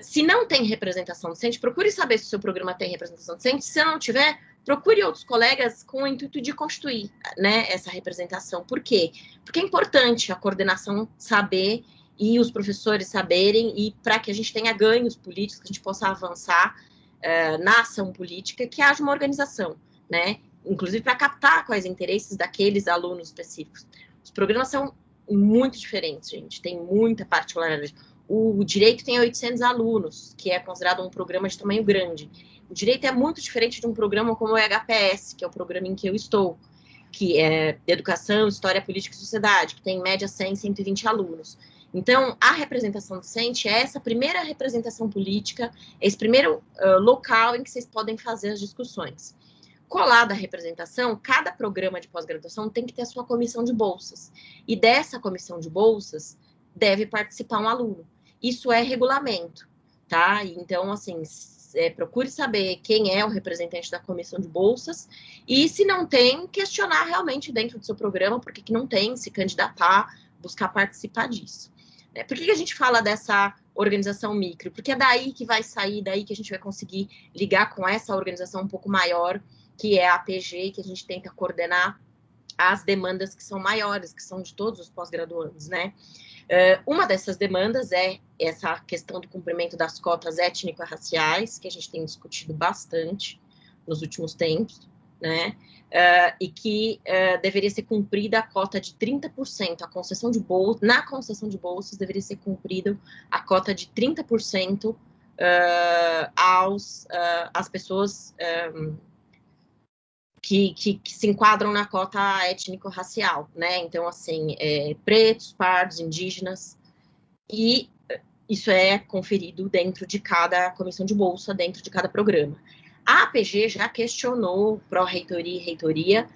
Se não tem representação docente, procure saber se o seu programa tem representação docente. Se não tiver, procure outros colegas com o intuito de constituir, né, essa representação. Por quê? Porque é importante a coordenação saber e os professores saberem, e para que a gente tenha ganhos políticos, que a gente possa avançar na ação política, que haja uma organização, né? Inclusive para captar quais interesses daqueles alunos específicos. Os programas são muito diferentes, gente, tem muita particularidade. O direito tem 800 alunos, que é considerado um programa de tamanho grande. O direito é muito diferente de um programa como o HPS, que é o programa em que eu estou, que é Educação, História, Política e Sociedade, que tem em média 100, 120 alunos. Então, a representação docente é essa primeira representação política, esse primeiro local em que vocês podem fazer as discussões. Colada a representação, cada programa de pós-graduação tem que ter a sua comissão de bolsas. E dessa comissão de bolsas deve participar um aluno. Isso é regulamento, tá? Então, assim, procure saber quem é o representante da comissão de bolsas e, se não tem, questionar realmente dentro do seu programa por que não tem, se candidatar, buscar participar disso. Por que a gente fala dessa organização micro? Porque é daí que vai sair, daí que a gente vai conseguir ligar com essa organização um pouco maior, que é a APG, que a gente tenta coordenar as demandas que são maiores, que são de todos os pós-graduandos, né? Uma dessas demandas é essa questão do cumprimento das cotas étnico-raciais, que a gente tem discutido bastante nos últimos tempos, né? E que deveria ser cumprida a cota de 30%, a concessão de bolsas, na concessão de bolsas deveria ser cumprida a cota de 30% às pessoas que se enquadram na cota étnico-racial, né? Então, assim, pretos, pardos, indígenas, e isso é conferido dentro de cada comissão de bolsa, dentro de cada programa. A APG já questionou pró-reitoria e reitoria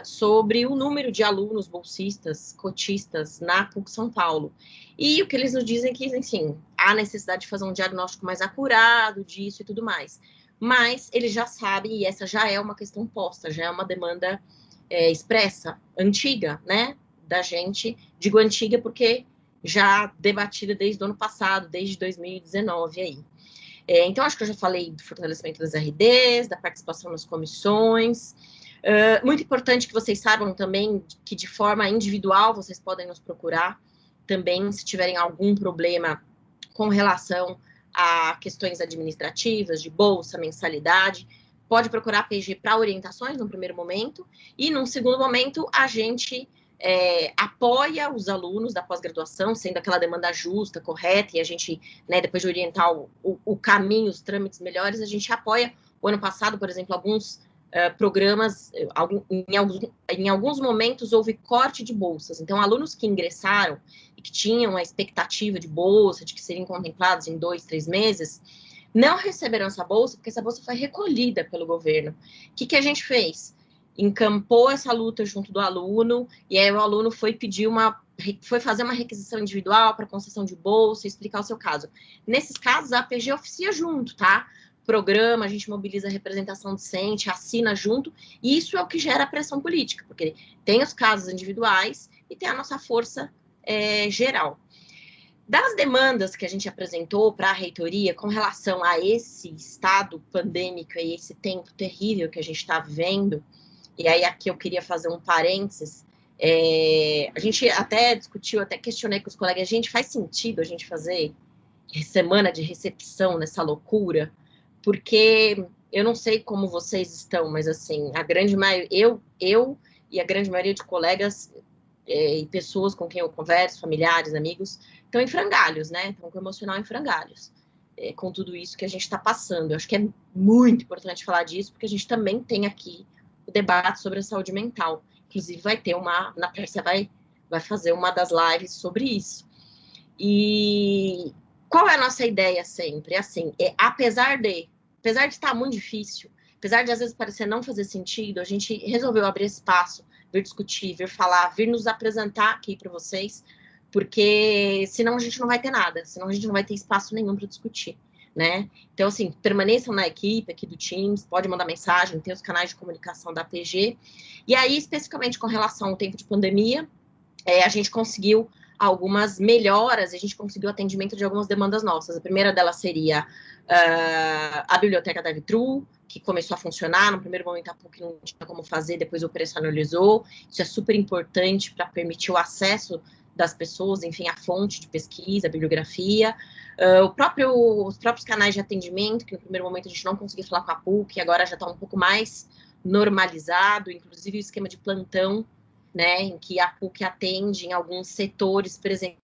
sobre o número de alunos bolsistas, cotistas na PUC São Paulo. E o que eles nos dizem é que, enfim, há necessidade de fazer um diagnóstico mais acurado disso e tudo mais. Mas eles já sabem, e essa já é uma questão posta, já é uma demanda expressa, antiga, né, da gente. Digo antiga porque já debatida desde o ano passado, desde 2019 aí. Então, acho que eu já falei do fortalecimento das RDs, da participação nas comissões. Muito importante que vocês saibam também que, de forma individual, vocês podem nos procurar também, se tiverem algum problema com relação a questões administrativas, de bolsa, mensalidade, pode procurar a PG para orientações no primeiro momento, e num segundo momento a gente apoia os alunos da pós-graduação, sendo aquela demanda justa, correta, e a gente, né, depois de orientar o caminho, os trâmites melhores, a gente apoia. O ano passado, por exemplo, alguns programas, em alguns momentos houve corte de bolsas, então alunos que ingressaram e que tinham a expectativa de bolsa, de que seriam contemplados em 2, 3 meses, não receberam essa bolsa, porque essa bolsa foi recolhida pelo governo. O que a gente fez? Encampou essa luta junto do aluno, e aí o aluno foi pedir uma foi fazer uma requisição individual para concessão de bolsa, explicar o seu caso. Nesses casos, a APG oficia junto, tá? Programa, a gente mobiliza a representação docente, assina junto, e isso é o que gera pressão política, porque tem os casos individuais e tem a nossa força geral. Das demandas que a gente apresentou para a reitoria com relação a esse estado pandêmico e esse tempo terrível que a gente está vivendo, e aí aqui eu queria fazer um parênteses, a gente até discutiu, até questionei com os colegas, faz sentido a gente fazer semana de recepção nessa loucura? Porque eu não sei como vocês estão, mas assim, a grande maioria, eu e a grande maioria de colegas e pessoas com quem eu converso, familiares, amigos, estão em frangalhos, né? Estão com o emocional em frangalhos, com tudo isso que a gente está passando. Eu acho que é muito importante falar disso, porque a gente também tem aqui o debate sobre a saúde mental. Inclusive, vai ter na Pérsia vai fazer uma das lives sobre isso. E qual é a nossa ideia sempre? Assim, apesar de estar muito difícil, apesar de às vezes parecer não fazer sentido, a gente resolveu abrir espaço, vir discutir, vir falar, vir nos apresentar aqui para vocês, porque senão a gente não vai ter nada, senão a gente não vai ter espaço nenhum para discutir, né? Então, assim, permaneçam na equipe aqui do Teams, pode mandar mensagem, tem os canais de comunicação da PG. E aí, especificamente com relação ao tempo de pandemia, a gente conseguiu algumas melhoras, a gente conseguiu atendimento de algumas demandas nossas. A primeira delas seria a biblioteca da Vitru, que começou a funcionar. No primeiro momento a PUC não tinha como fazer, depois operacionalizou. Isso é super importante para permitir o acesso das pessoas, enfim, a fonte de pesquisa, a bibliografia. Os próprios canais de atendimento, que no primeiro momento a gente não conseguia falar com a PUC, agora já está um pouco mais normalizado, inclusive o esquema de plantão, né, em que a PUC atende em alguns setores presentes.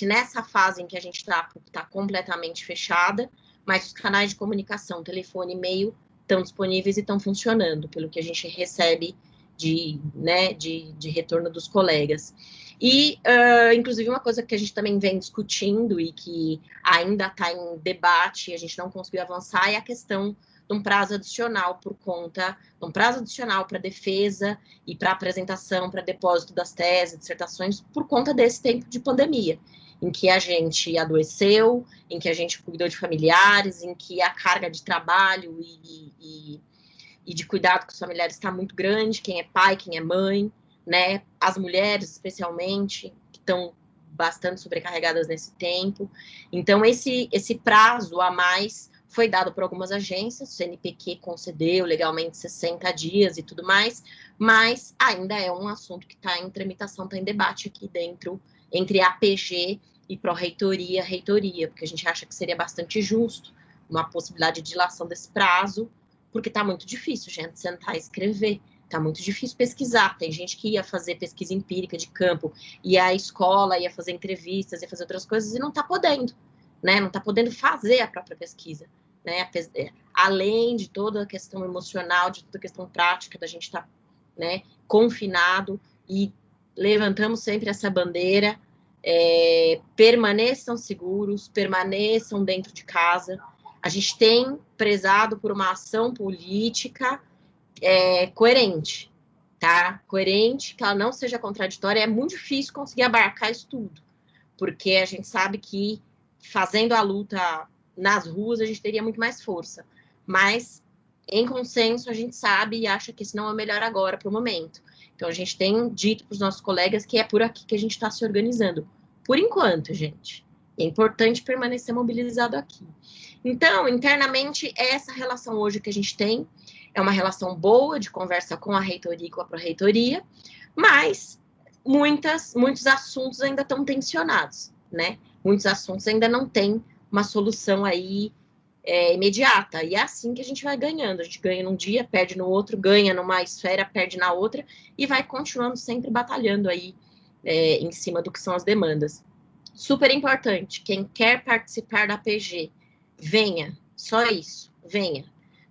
Nessa fase em que a gente está, a PUC está completamente fechada, mas os canais de comunicação, telefone e e-mail, estão disponíveis e estão funcionando, pelo que a gente recebe de retorno dos colegas. E, inclusive, uma coisa que a gente também vem discutindo e que ainda está em debate, a gente não conseguiu avançar, é a questão de um prazo adicional para defesa e para apresentação, para depósito das teses, dissertações, por conta desse tempo de pandemia, em que a gente adoeceu, em que a gente cuidou de familiares, em que a carga de trabalho e de cuidado com os familiares está muito grande, quem é pai, quem é mãe, né? As mulheres, especialmente, que estão bastante sobrecarregadas nesse tempo. Então, esse prazo a mais foi dado por algumas agências, o CNPq concedeu legalmente 60 dias e tudo mais, mas ainda é um assunto que está em tramitação, está em debate aqui dentro, entre a PG e pró-reitoria, reitoria, porque a gente acha que seria bastante justo uma possibilidade de dilação desse prazo, porque está muito difícil, gente, sentar e escrever, está muito difícil pesquisar, tem gente que ia fazer pesquisa empírica de campo, ia à escola, ia fazer entrevistas, ia fazer outras coisas e não está podendo, né, não está podendo fazer a própria pesquisa, né, além de toda a questão emocional, de toda a questão prática da gente estar, né, confinado, e levantamos sempre essa bandeira, permaneçam seguros, permaneçam dentro de casa. A gente tem prezado por uma ação política coerente, tá? Coerente, que ela não seja contraditória. É muito difícil conseguir abarcar isso tudo, porque a gente sabe que fazendo a luta nas ruas a gente teria muito mais força, mas em consenso a gente sabe e acha que isso não é o melhor agora para o momento. Então a gente tem dito para os nossos colegas que é por aqui que a gente está se organizando. Por enquanto, gente. É importante permanecer mobilizado aqui. Então, internamente, essa relação hoje que a gente tem é uma relação boa de conversa com a reitoria e com a pró-reitoria, mas muitos assuntos ainda estão tensionados, né? Muitos assuntos ainda não têm uma solução aí imediata. E é assim que a gente vai ganhando. A gente ganha num dia, perde no outro, ganha numa esfera, perde na outra, e vai continuando sempre batalhando aí em cima do que são as demandas. Super importante, quem quer participar da PG, venha, só isso, venha.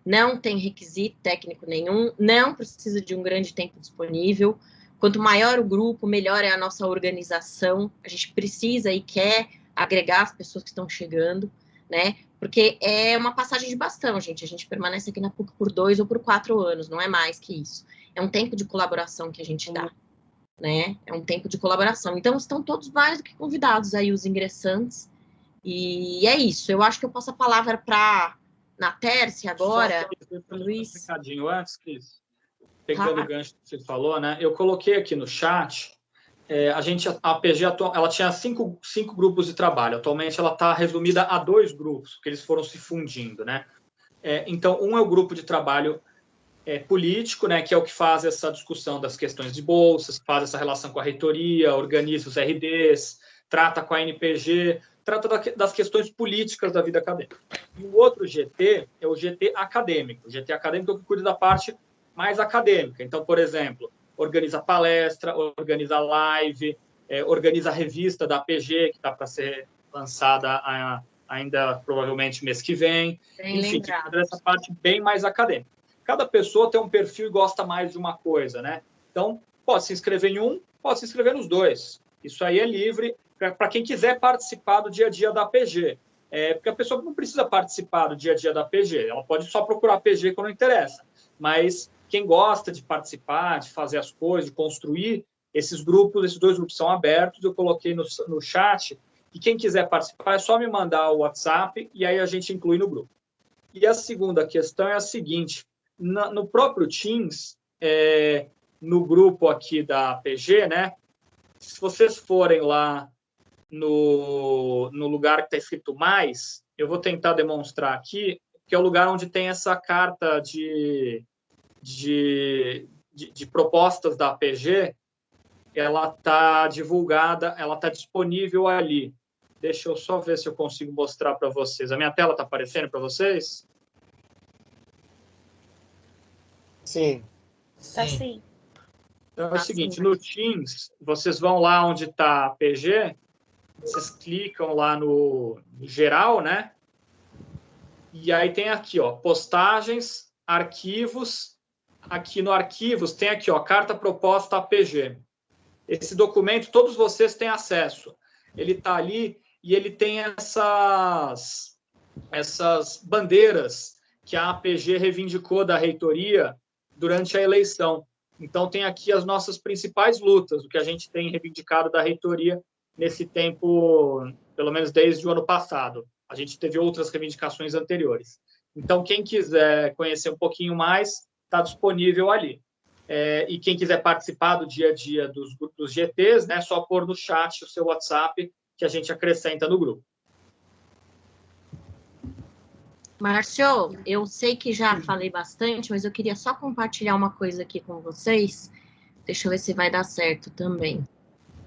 Não tem requisito técnico nenhum, não precisa de um grande tempo disponível. Quanto maior o grupo, melhor é a nossa organização. A gente precisa e quer agregar as pessoas que estão chegando, né? Porque é uma passagem de bastão, gente. A gente permanece aqui na PUC por 2 ou por 4 anos, não é mais que isso. É um tempo de colaboração que a gente dá. né? É um tempo de colaboração. Então, estão todos mais do que convidados aí, os ingressantes. E é isso. Eu acho que eu passo a palavra para na Tércia agora. Luiz. Um recadinho antes, Cris. Pegando o gancho que você falou, né? Eu coloquei aqui no chat. A PG ela tinha cinco grupos de trabalho. Atualmente ela está resumida a 2 grupos, porque eles foram se fundindo, né? Então, um é o grupo de trabalho político, né, que é o que faz essa discussão das questões de bolsas, faz essa relação com a reitoria, organiza os RDs, trata com a NPG, trata das questões políticas da vida acadêmica. E o outro GT é o GT acadêmico. O GT acadêmico é o que cuida da parte mais acadêmica. Então, por exemplo, organiza palestra, organiza live, organiza a revista da APG, que está para ser lançada ainda provavelmente mês que vem. Enfim, essa parte bem mais acadêmica. Cada pessoa tem um perfil e gosta mais de uma coisa, né? Então, pode se inscrever em um, pode se inscrever nos 2. Isso aí é livre para quem quiser participar do dia a dia da APG. Porque a pessoa não precisa participar do dia a dia da APG, ela pode só procurar a APG quando interessa. Mas quem gosta de participar, de fazer as coisas, de construir, esses 2 grupos são abertos, eu coloquei no chat, e quem quiser participar é só me mandar o WhatsApp e aí a gente inclui no grupo. E a segunda questão é a seguinte: no próprio Teams, no grupo aqui da APG, né? Se vocês forem lá no lugar que está escrito mais, eu vou tentar demonstrar aqui, que é o lugar onde tem essa carta de propostas da APG, ela está divulgada, ela está disponível ali. Deixa eu só ver se eu consigo mostrar para vocês. A minha tela está aparecendo para vocês? Sim. Tá sim. Então é o seguinte, no Teams, vocês vão lá onde está a PG, vocês clicam lá no geral, né? E aí tem aqui, ó, postagens, arquivos. Aqui no arquivos tem aqui, ó, carta proposta APG. Esse documento, todos vocês têm acesso. Ele está ali e ele tem essas bandeiras que a APG reivindicou da reitoria durante a eleição. Então, tem aqui as nossas principais lutas, o que a gente tem reivindicado da reitoria nesse tempo, pelo menos desde o ano passado. A gente teve outras reivindicações anteriores. Então, quem quiser conhecer um pouquinho mais, está disponível ali. E quem quiser participar do dia a dia dos GTs, né, só pôr no chat o seu WhatsApp, que a gente acrescenta no grupo. Márcio, eu sei que já falei bastante, mas eu queria só compartilhar uma coisa aqui com vocês. Deixa eu ver se vai dar certo também.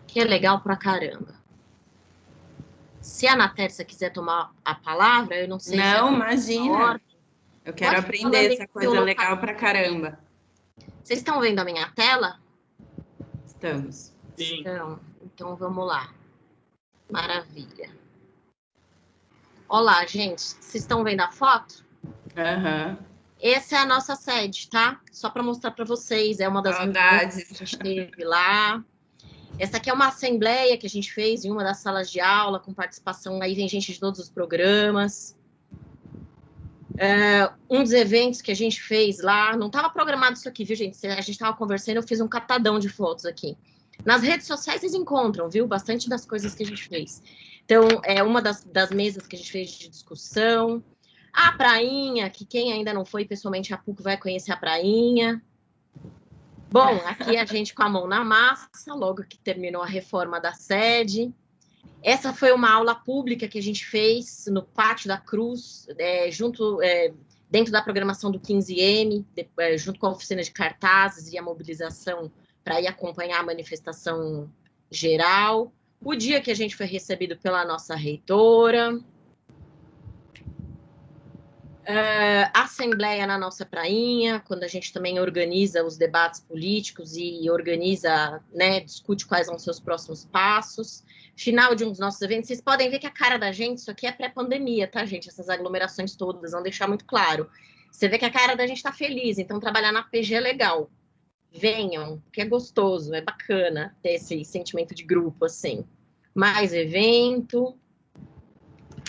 Que é legal pra caramba. Se a Ana Tércia quiser tomar a palavra, eu não sei se... Não, imagina. Eu quero aprender essa coisa legal pra caramba. Vocês estão vendo a minha tela? Estamos. Sim. Então vamos lá. Maravilha. Olá, gente. Vocês estão vendo a foto? Aham. Essa é a nossa sede, tá? Só para mostrar para vocês. É uma das reuniões que a gente teve lá. Essa aqui é uma assembleia que a gente fez em uma das salas de aula, com participação, aí vem gente de todos os programas. Um dos eventos que a gente fez lá, não estava programado isso aqui, viu, gente? A gente estava conversando, eu fiz um catadão de fotos aqui. Nas redes sociais vocês encontram, viu? Bastante das coisas que a gente fez. Então, é uma das mesas que a gente fez de discussão. A prainha, que quem ainda não foi pessoalmente a PUC vai conhecer a prainha. Bom, aqui a gente com a mão na massa, logo que terminou a reforma da sede. Essa foi uma aula pública que a gente fez no Pátio da Cruz, dentro da programação do 15M, junto com a oficina de cartazes e a mobilização para ir acompanhar a manifestação geral. O dia que a gente foi recebido pela nossa reitora. Assembleia na nossa prainha, quando a gente também organiza os debates políticos e organiza, né, discute quais são os seus próximos passos. Final de um dos nossos eventos, vocês podem ver que a cara da gente, isso aqui é pré-pandemia, tá, gente? Essas aglomerações todas, vão deixar muito claro. Você vê que a cara da gente tá feliz, então trabalhar na PG é legal. Venham, porque é gostoso, é bacana ter esse sentimento de grupo, assim. Mais evento.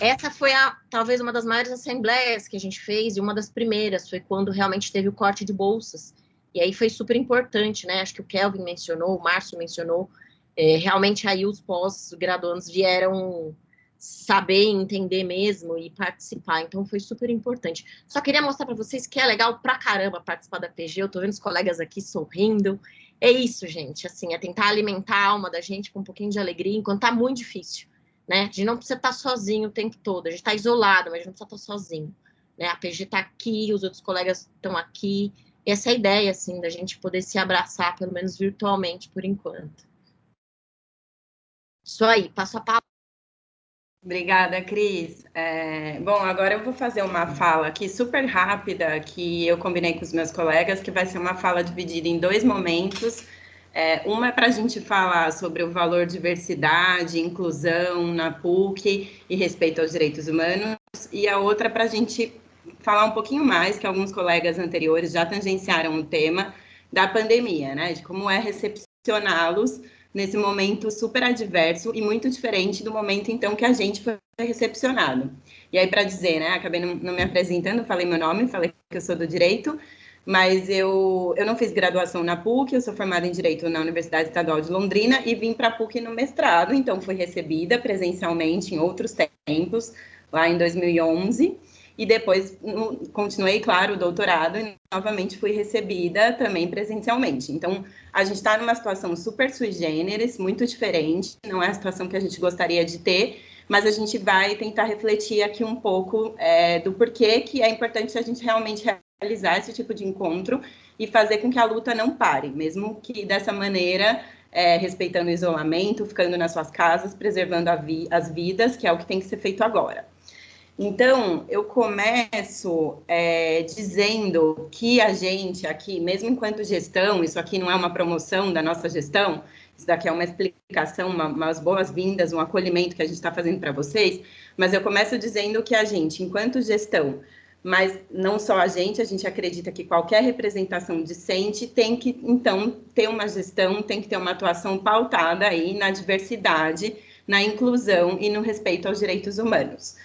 Essa foi talvez uma das maiores assembleias que a gente fez, e uma das primeiras, foi quando realmente teve o corte de bolsas. E aí foi super importante, né? Acho que o Kelvin mencionou, o Márcio mencionou, realmente aí os pós-graduandos vieram saber, entender mesmo e participar, então foi super importante. Só queria mostrar para vocês que é legal pra caramba participar da PG, eu tô vendo os colegas aqui sorrindo, é isso, gente, assim, é tentar alimentar a alma da gente com um pouquinho de alegria, enquanto tá muito difícil, né? A gente não precisa estar sozinho o tempo todo, a gente tá isolado, mas a gente não precisa estar sozinho, né? A PG tá aqui, os outros colegas estão aqui, essa é a ideia, assim, da gente poder se abraçar, pelo menos virtualmente, por enquanto. Isso aí, passo a palavra. Obrigada, Cris. Bom, agora eu vou fazer uma fala aqui super rápida, que eu combinei com os meus colegas, que vai ser uma fala dividida em 2 momentos. Uma é para a gente falar sobre o valor diversidade, inclusão na PUC e respeito aos direitos humanos, e a outra para a gente falar um pouquinho mais, que alguns colegas anteriores já tangenciaram o tema da pandemia, né, de como é recepcioná-los nesse momento super adverso e muito diferente do momento, então, que a gente foi recepcionado. E aí, para dizer, né, acabei não me apresentando, falei meu nome, falei que eu sou do Direito, mas eu não fiz graduação na PUC, eu sou formada em Direito na Universidade Estadual de Londrina e vim para a PUC no mestrado, então fui recebida presencialmente em outros tempos, lá em 2011, e depois continuei, claro, o doutorado e novamente fui recebida também presencialmente. Então, a gente está numa situação super sui generis, muito diferente, não é a situação que a gente gostaria de ter, mas a gente vai tentar refletir aqui um pouco do porquê que é importante a gente realmente realizar esse tipo de encontro e fazer com que a luta não pare, mesmo que dessa maneira, respeitando o isolamento, ficando nas suas casas, preservando as vidas, que é o que tem que ser feito agora. Então, eu começo dizendo que a gente aqui, mesmo enquanto gestão, isso aqui não é uma promoção da nossa gestão, isso daqui é uma explicação, umas boas-vindas, um acolhimento que a gente está fazendo para vocês, mas eu começo dizendo que a gente, enquanto gestão, mas não só a gente acredita que qualquer representação discente tem que, então, ter uma gestão, tem que ter uma atuação pautada aí na diversidade, na inclusão e no respeito aos direitos humanos.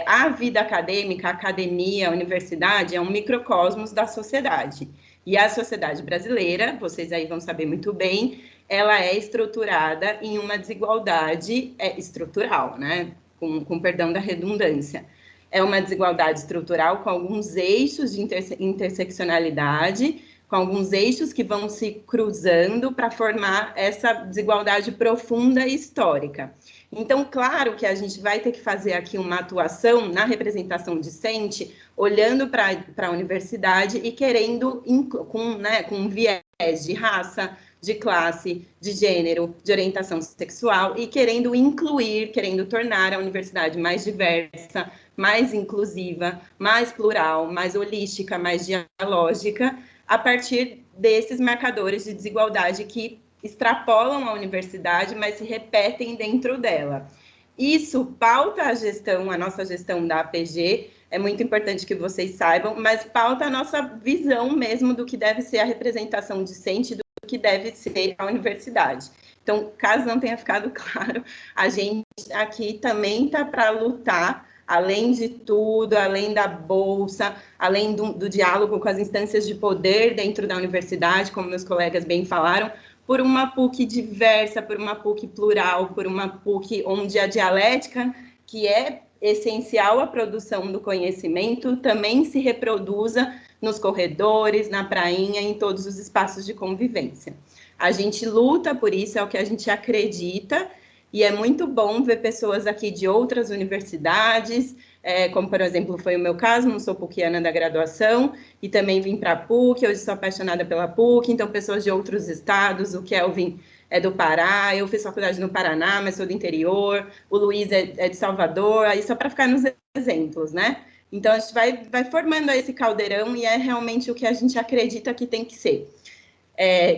A vida acadêmica, a academia, a universidade é um microcosmos da sociedade. E a sociedade brasileira, vocês aí vão saber muito bem, ela é estruturada em uma desigualdade estrutural, né? Com perdão da redundância. É uma desigualdade estrutural com alguns eixos de interseccionalidade, com alguns eixos que vão se cruzando para formar essa desigualdade profunda e histórica. Então, claro que a gente vai ter que fazer aqui uma atuação na representação discente, olhando para a universidade e querendo, com viés de raça, de classe, de gênero, de orientação sexual, e querendo incluir, querendo tornar a universidade mais diversa, mais inclusiva, mais plural, mais holística, mais dialógica, a partir desses marcadores de desigualdade que extrapolam a universidade, mas se repetem dentro dela. Isso pauta a gestão, a nossa gestão da APG, é muito importante que vocês saibam, mas pauta a nossa visão mesmo do que deve ser a representação discente, do que deve ser a universidade. Então, caso não tenha ficado claro, a gente aqui também está para lutar, além de tudo, além da bolsa, além do diálogo com as instâncias de poder dentro da universidade, como meus colegas bem falaram, por uma PUC diversa, por uma PUC plural, por uma PUC onde a dialética, que é essencial à produção do conhecimento, também se reproduza nos corredores, na prainha, em todos os espaços de convivência. A gente luta por isso, é o que a gente acredita, e é muito bom ver pessoas aqui de outras universidades, como, por exemplo, foi o meu caso, não sou PUCiana da graduação, e também vim para a PUC, hoje sou apaixonada pela PUC, então pessoas de outros estados, o Kelvin é do Pará, eu fiz faculdade no Paraná, mas sou do interior, o Luiz é de Salvador, aí só para ficar nos exemplos, né? Então, a gente vai formando esse caldeirão e é realmente o que a gente acredita que tem que ser.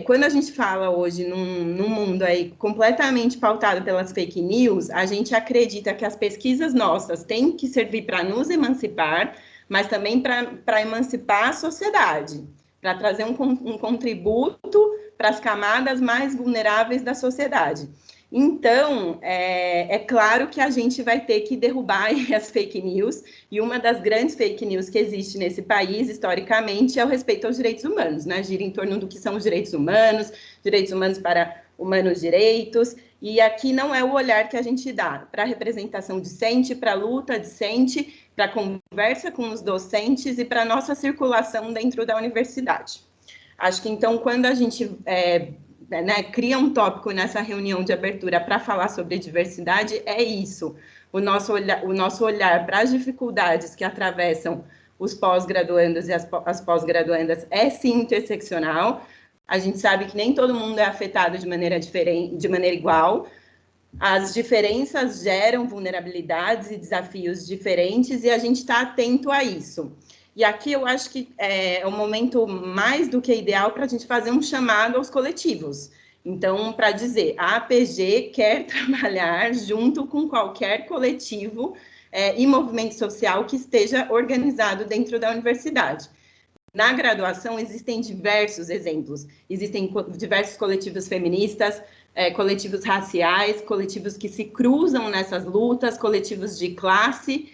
Quando a gente fala hoje num mundo aí completamente pautado pelas fake news, a gente acredita que as pesquisas nossas têm que servir para nos emancipar, mas também para emancipar a sociedade, para trazer um contributo para as camadas mais vulneráveis da sociedade. Então, é claro que a gente vai ter que derrubar as fake news, e uma das grandes fake news que existe nesse país, historicamente, é o respeito aos direitos humanos, né? Gira em torno do que são os direitos humanos para humanos direitos, e aqui não é o olhar que a gente dá para a representação discente, para a luta discente, para a conversa com os docentes e para a nossa circulação dentro da universidade. Acho que, então, quando a gente cria um tópico nessa reunião de abertura para falar sobre diversidade, é isso. O nosso olhar para as dificuldades que atravessam os pós-graduandos e as pós-graduandas é sim interseccional. A gente sabe que nem todo mundo é afetado de maneira diferente, de maneira igual. As diferenças geram vulnerabilidades e desafios diferentes, e a gente está atento a isso. E aqui eu acho que é o momento mais do que ideal para a gente fazer um chamado aos coletivos. Então, para dizer, a APG quer trabalhar junto com qualquer coletivo e movimento social que esteja organizado dentro da universidade. Na graduação, existem diversos exemplos. Existem diversos coletivos feministas, coletivos raciais, coletivos que se cruzam nessas lutas, coletivos de classe.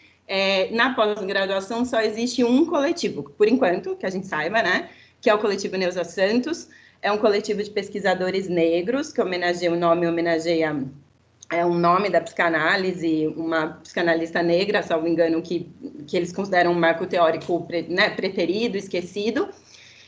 Na pós-graduação só existe um coletivo, por enquanto, que a gente saiba, né? Que é o coletivo Neuza Santos. É um coletivo de pesquisadores negros, que homenageia um nome da psicanálise, uma psicanalista negra, salvo engano, que eles consideram um marco teórico preterido, esquecido.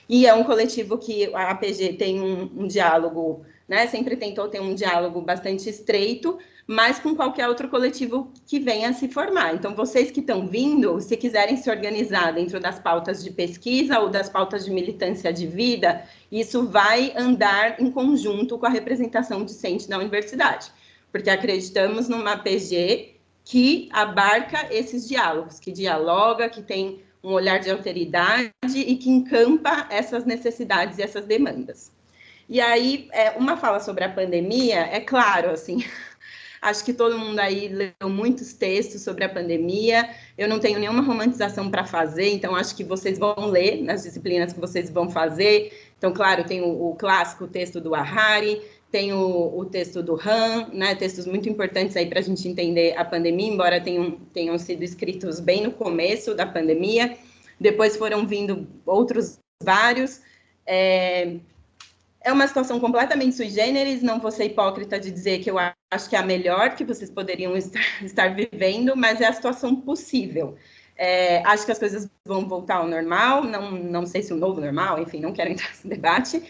E é um coletivo que a APG tem um diálogo, né? Sempre tentou ter um diálogo bastante estreito, mas com qualquer outro coletivo que venha a se formar. Então, vocês que estão vindo, se quiserem se organizar dentro das pautas de pesquisa ou das pautas de militância de vida, isso vai andar em conjunto com a representação discente da universidade, porque acreditamos numa PG que abarca esses diálogos, que dialoga, que tem um olhar de alteridade e que encampa essas necessidades e essas demandas. E aí, uma fala sobre a pandemia, é claro, assim... Acho que todo mundo aí leu muitos textos sobre a pandemia. Eu não tenho nenhuma romantização para fazer, então acho que vocês vão ler nas disciplinas que vocês vão fazer. Então, claro, tem o clássico texto do Harari, tem o texto do Han, né, textos muito importantes aí para a gente entender a pandemia, embora tenham sido escritos bem no começo da pandemia. Depois foram vindo outros vários. É uma situação completamente sui generis, não vou ser hipócrita de dizer que eu acho que é a melhor que vocês poderiam estar vivendo, mas é a situação possível. Acho que as coisas vão voltar ao normal, não sei se o novo normal, enfim, não quero entrar nesse debate.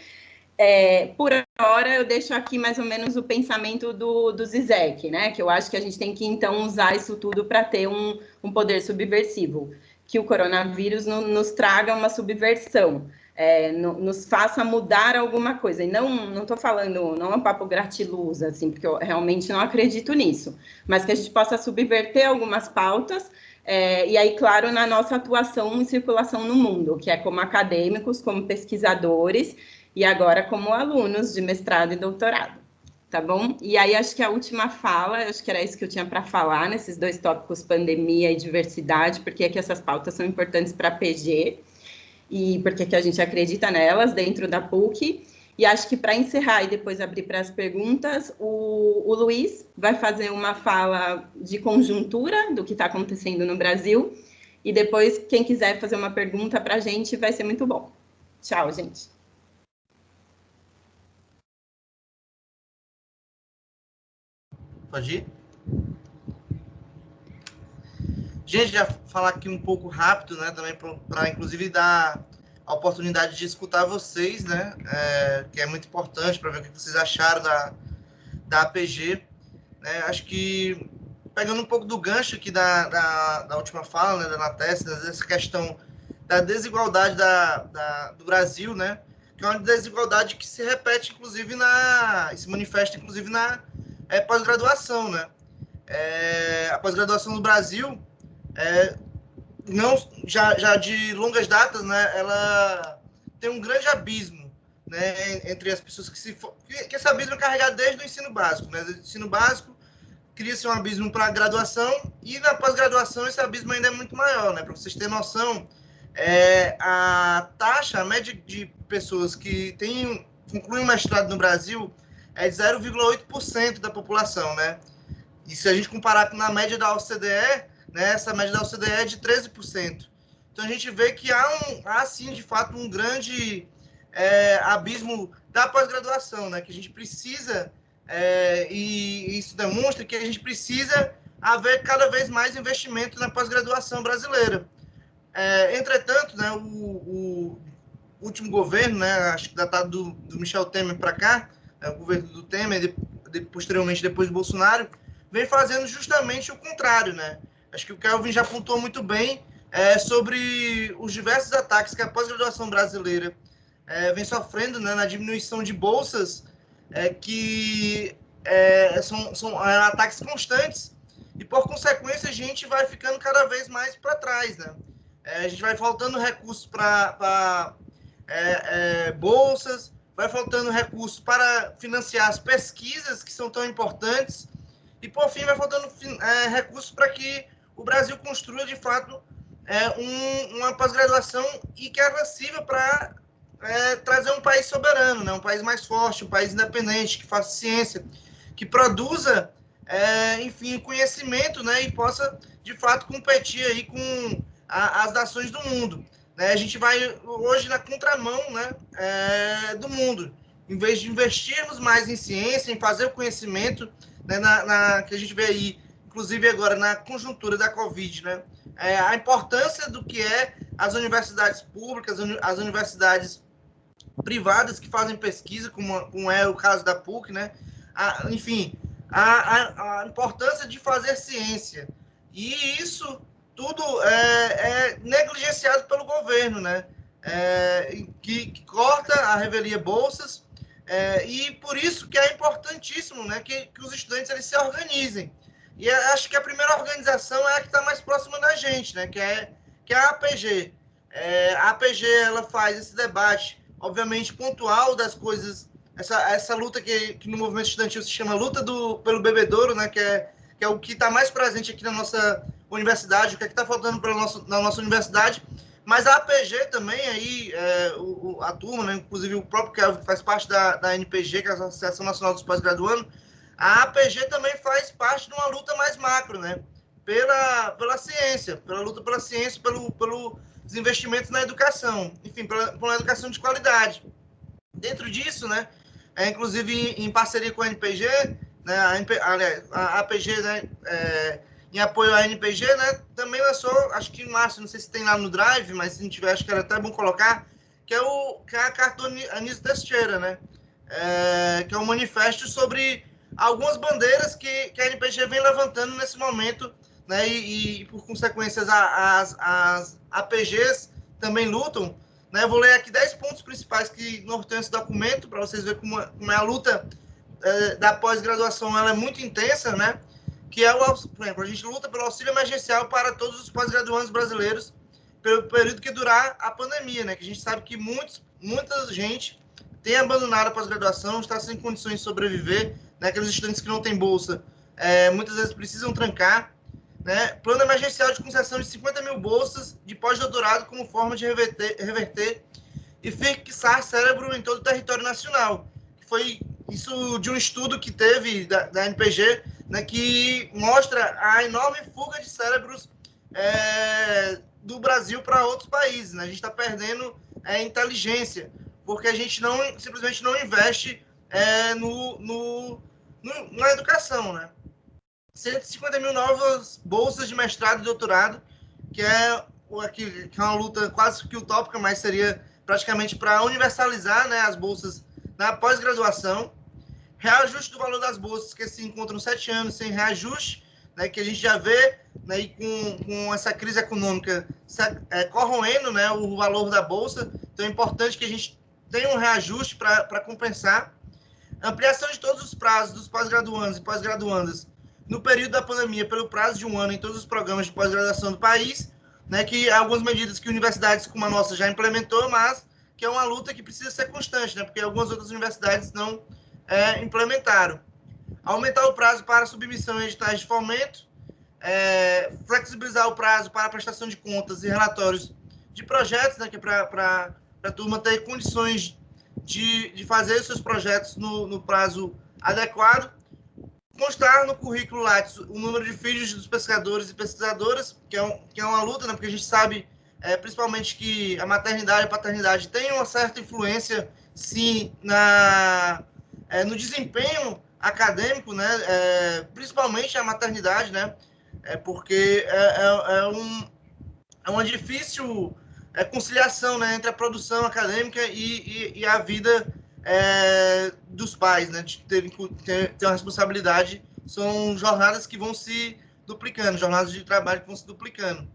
Por hora, eu deixo aqui mais ou menos o pensamento do Zizek, né? Que eu acho que a gente tem que, então, usar isso tudo para ter um poder subversivo, que o coronavírus nos traga uma subversão. Nos faça mudar alguma coisa. E não estou falando, não é um papo gratiluz, assim, porque eu realmente não acredito nisso, mas que a gente possa subverter algumas pautas, e aí, claro, na nossa atuação e circulação no mundo, que é como acadêmicos, como pesquisadores, e agora como alunos de mestrado e doutorado, tá bom? E aí, acho que a última fala, acho que era isso que eu tinha para falar, nesses dois tópicos, pandemia e diversidade, porque é que essas pautas são importantes para a PG, e porque que a gente acredita nelas dentro da PUC. E acho que para encerrar e depois abrir para as perguntas, o Luiz vai fazer uma fala de conjuntura do que está acontecendo no Brasil, e depois, quem quiser fazer uma pergunta para a gente, vai ser muito bom. Tchau, gente. Pode ir? Gente, já falar aqui um pouco rápido, né, também para inclusive dar a oportunidade de escutar vocês, né, que é muito importante para ver o que vocês acharam da APG. Né, acho que, pegando um pouco do gancho aqui da última fala, né, da Nates, dessa questão da desigualdade do Brasil, né, que é uma desigualdade que se repete, inclusive, se manifesta, inclusive, na pós-graduação, né. A pós-graduação no Brasil, já de longas datas, né, ela tem um grande abismo, né, entre as pessoas que esse abismo é carregado desde o ensino básico, né, do ensino básico cria-se um abismo para a graduação, e na pós-graduação esse abismo ainda é muito maior, né, para vocês terem noção, a média de pessoas que concluem um mestrado no Brasil é de 0,8% da população, né? E se a gente comparar com a média da OCDE, né, essa média da OCDE é de 13%. Então, a gente vê que há sim, de fato, um grande abismo da pós-graduação, né, que a gente precisa, e isso demonstra que a gente precisa haver cada vez mais investimento na pós-graduação brasileira. Entretanto, né, o último governo, né, acho que datado do Michel Temer para cá, o governo do Temer, posteriormente depois do Bolsonaro, vem fazendo justamente o contrário, né? Acho que o Kelvin já apontou muito bem sobre os diversos ataques que a pós-graduação brasileira vem sofrendo, né, na diminuição de bolsas, que são ataques constantes, e por consequência a gente vai ficando cada vez mais para trás, né? A gente vai faltando recursos para bolsas, vai faltando recursos para financiar as pesquisas que são tão importantes, e por fim vai faltando recursos para que o Brasil construa de fato uma pós-graduação e que é acessível para trazer um país soberano, né? Um país mais forte, um país independente, que faça ciência, que produza, enfim, conhecimento, né? E possa, de fato, competir aí com as nações do mundo. Né? A gente vai hoje na contramão, né, do mundo. Em vez de investirmos mais em ciência, em fazer o conhecimento, né, que a gente vê aí, inclusive agora na conjuntura da Covid, né? A importância do que as universidades públicas, as universidades privadas que fazem pesquisa, como é o caso da PUC, né? Enfim, a importância de fazer ciência. E isso tudo é negligenciado pelo governo, né? Que corta a revelia bolsas, e por isso que é importantíssimo, né, que os estudantes eles se organizem. E acho que a primeira organização é a que está mais próxima da gente, né, que é a APG. A APG ela faz esse debate, obviamente, pontual das coisas, essa luta que no movimento estudantil se chama luta pelo bebedouro, né, que é o que está mais presente aqui na nossa universidade, o que está faltando na nossa universidade. Mas a APG também, aí, a turma, né, inclusive o próprio Kelvin, que faz parte da NPG, que é a Associação Nacional dos Pós-Graduandos, a APG também faz parte de uma luta mais macro, né, pela ciência, pela luta pela ciência, pelos investimentos na educação, enfim, por uma educação de qualidade. Dentro disso, né, inclusive em parceria com a NPG, né, a APG, né, em apoio à NPG, né, também lançou, acho que em março, não sei se tem lá no Drive, mas se não tiver, acho que era até bom colocar, que é a carta Anísio Teixeira, né, que é um manifesto sobre algumas bandeiras que a NPG vem levantando nesse momento, né, e por consequência as APGs também lutam, né. Eu vou ler aqui 10 pontos principais que norteiam esse documento, para vocês verem como é a luta da pós-graduação, ela é muito intensa, né, que é por exemplo, a gente luta pelo auxílio emergencial para todos os pós-graduandos brasileiros pelo período que durar a pandemia, né, que a gente sabe que muita gente tem abandonado a pós-graduação, está sem condições de sobreviver, né, aqueles estudantes que não têm bolsa, muitas vezes precisam trancar, né, plano emergencial de concessão de 50 mil bolsas de pós-doutorado como forma de reverter e fixar cérebro em todo o território nacional, que foi isso de um estudo que teve da NPG, né, que mostra a enorme fuga de cérebros do Brasil para outros países, né? A gente está perdendo inteligência, porque a gente simplesmente não investe na educação, né? 150 mil novas bolsas de mestrado e doutorado, que é uma luta quase que utópica, mas seria praticamente para universalizar, né, as bolsas na pós-graduação. Reajuste do valor das bolsas, que se encontram 7 anos sem reajuste, né, que a gente já vê, né, e com essa crise econômica corroendo, né, o valor da bolsa. Então é importante que a gente tenha um reajuste para compensar. Ampliação de todos os prazos dos pós-graduandos e pós-graduandas no período da pandemia pelo prazo de 1 ano em todos os programas de pós-graduação do país, né, que há algumas medidas que universidades como a nossa já implementou, mas que é uma luta que precisa ser constante, né, porque algumas outras universidades não implementaram. Aumentar o prazo para submissão em editais de fomento, flexibilizar o prazo para a prestação de contas e relatórios de projetos, né, que é para a turma ter condições de fazer os seus projetos no prazo adequado, constar no currículo Lattes o número de filhos dos pescadores e pesquisadoras, que é uma luta, né, porque a gente sabe, principalmente, que a maternidade e a paternidade têm uma certa influência, sim, no desempenho acadêmico, né, principalmente a maternidade, né, porque é uma difícil conciliação, né, entre a produção acadêmica e a vida dos pais, né, de ter uma responsabilidade. São jornadas que vão se duplicando, jornadas de trabalho que vão se duplicando.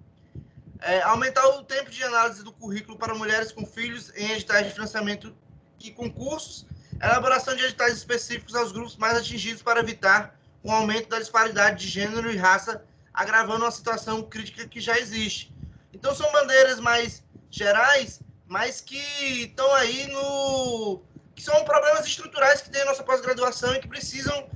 Aumentar o tempo de análise do currículo para mulheres com filhos em editais de financiamento e concursos, elaboração de editais específicos aos grupos mais atingidos para evitar um aumento da disparidade de gênero e raça, agravando uma situação crítica que já existe. Então, são bandeiras mais gerais, mas que estão aí que são problemas estruturais que tem a nossa pós-graduação e que precisam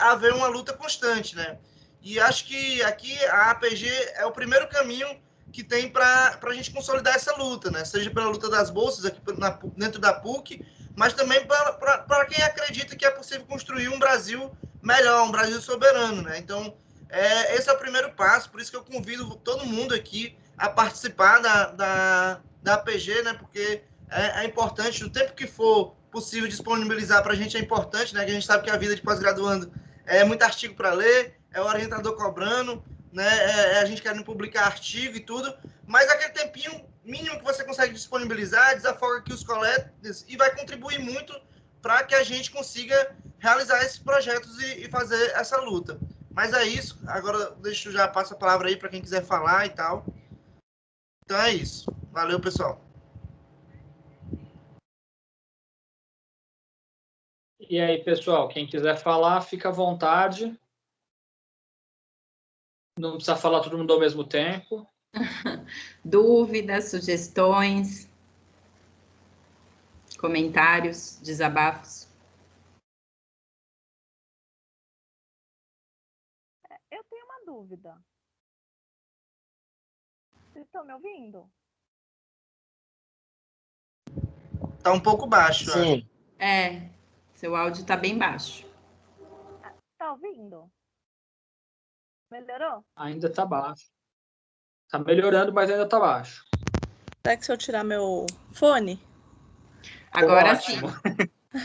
haver uma luta constante, né? E acho que aqui a APG é o primeiro caminho que tem para a gente consolidar essa luta, né? Seja pela luta das bolsas aqui dentro da PUC, mas também para quem acredita que é possível construir um Brasil melhor, um Brasil soberano, né? Então, esse é o primeiro passo, por isso que eu convido todo mundo aqui a participar da APG, né? Porque é importante, o tempo que for possível disponibilizar para a gente é importante, né? Que a gente sabe que a vida de pós-graduando é muito artigo para ler, é o orientador cobrando, né? A gente querendo publicar artigo e tudo, mas aquele tempinho mínimo que você consegue disponibilizar, desafoga aqui os colegas e vai contribuir muito para que a gente consiga realizar esses projetos e fazer essa luta. Mas é isso, agora já passo a palavra aí para quem quiser falar e tal. Então é isso. Valeu, pessoal. E aí, pessoal, quem quiser falar, fica à vontade. Não precisa falar todo mundo ao mesmo tempo. Dúvidas, sugestões, comentários, desabafos. Eu tenho uma dúvida. Vocês estão me ouvindo? Tá um pouco baixo. Sim. Seu áudio está bem baixo. Tá ouvindo? Melhorou? Ainda está baixo. Está melhorando, mas ainda está baixo. Será que se eu tirar meu fone? Agora sim.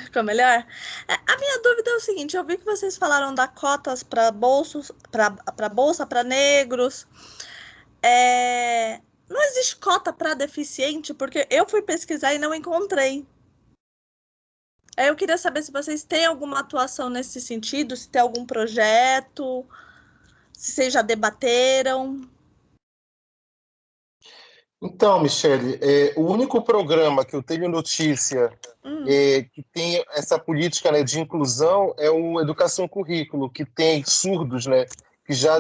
Ficou melhor? A minha dúvida é o seguinte, eu vi que vocês falaram da cotas para bolsa, para negros. Não existe cota para deficiente, porque eu fui pesquisar e não encontrei. Eu queria saber se vocês têm alguma atuação nesse sentido, se tem algum projeto, se vocês já debateram. Então, Michele, o único programa que eu tenho notícia que tem essa política, né, de inclusão é o Educação Currículo, que tem surdos, né, que já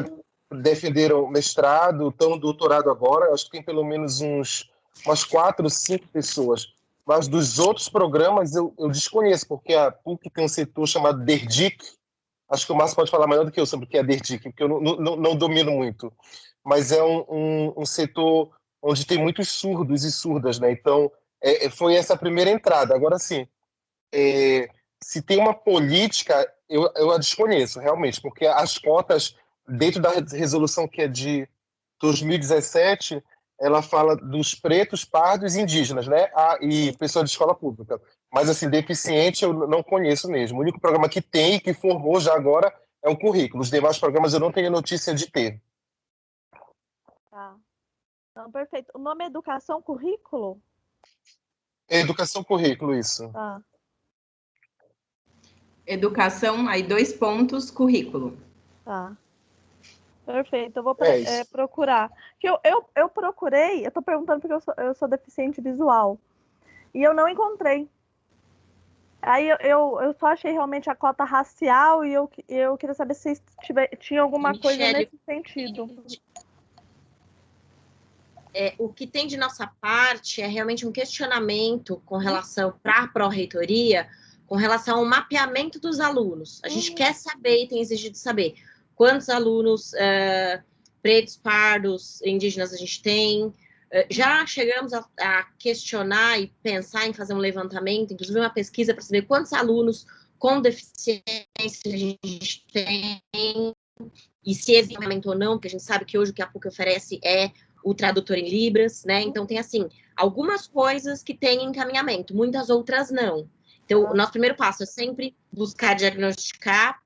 defenderam mestrado, estão no doutorado agora, acho que tem pelo menos umas 4 ou 5 pessoas. Mas dos outros programas eu desconheço, porque a PUC tem um setor chamado DERDIC, acho que o Márcio pode falar melhor do que eu sobre o que é DERDIC, porque eu não domino muito, mas é um setor onde tem muitos surdos e surdas, né? Então, foi essa a primeira entrada. Agora, sim, se tem uma política, eu a desconheço, realmente, porque as cotas, dentro da resolução que é de 2017, ela fala dos pretos, pardos e indígenas, né? E pessoas de escola pública. Mas, assim, deficiente eu não conheço mesmo. O único programa que tem, que formou já agora, é o currículo. Os demais programas eu não tenho notícia de ter. Tá. Então, perfeito. O nome é Educação Currículo? Educação Currículo, isso. Tá. Educação, aí 2 pontos, currículo. Tá. Perfeito, eu vou procurar. Que eu procurei, eu estou perguntando porque eu sou deficiente visual. E eu não encontrei. Aí eu só achei realmente a cota racial e eu queria saber se tinha alguma coisa nesse sentido. O que tem de nossa parte é realmente um questionamento com relação para a pró-reitoria, com relação ao mapeamento dos alunos. A gente quer saber e tem exigido saber quantos alunos pretos, pardos, indígenas a gente tem. Já chegamos a questionar e pensar em fazer um levantamento, inclusive uma pesquisa para saber quantos alunos com deficiência a gente tem, e se existe encaminhamento ou não, porque a gente sabe que hoje o que a PUC oferece é o tradutor em Libras, né? Então tem, assim, algumas coisas que têm encaminhamento, muitas outras não. Então, o nosso primeiro passo é sempre buscar diagnosticar,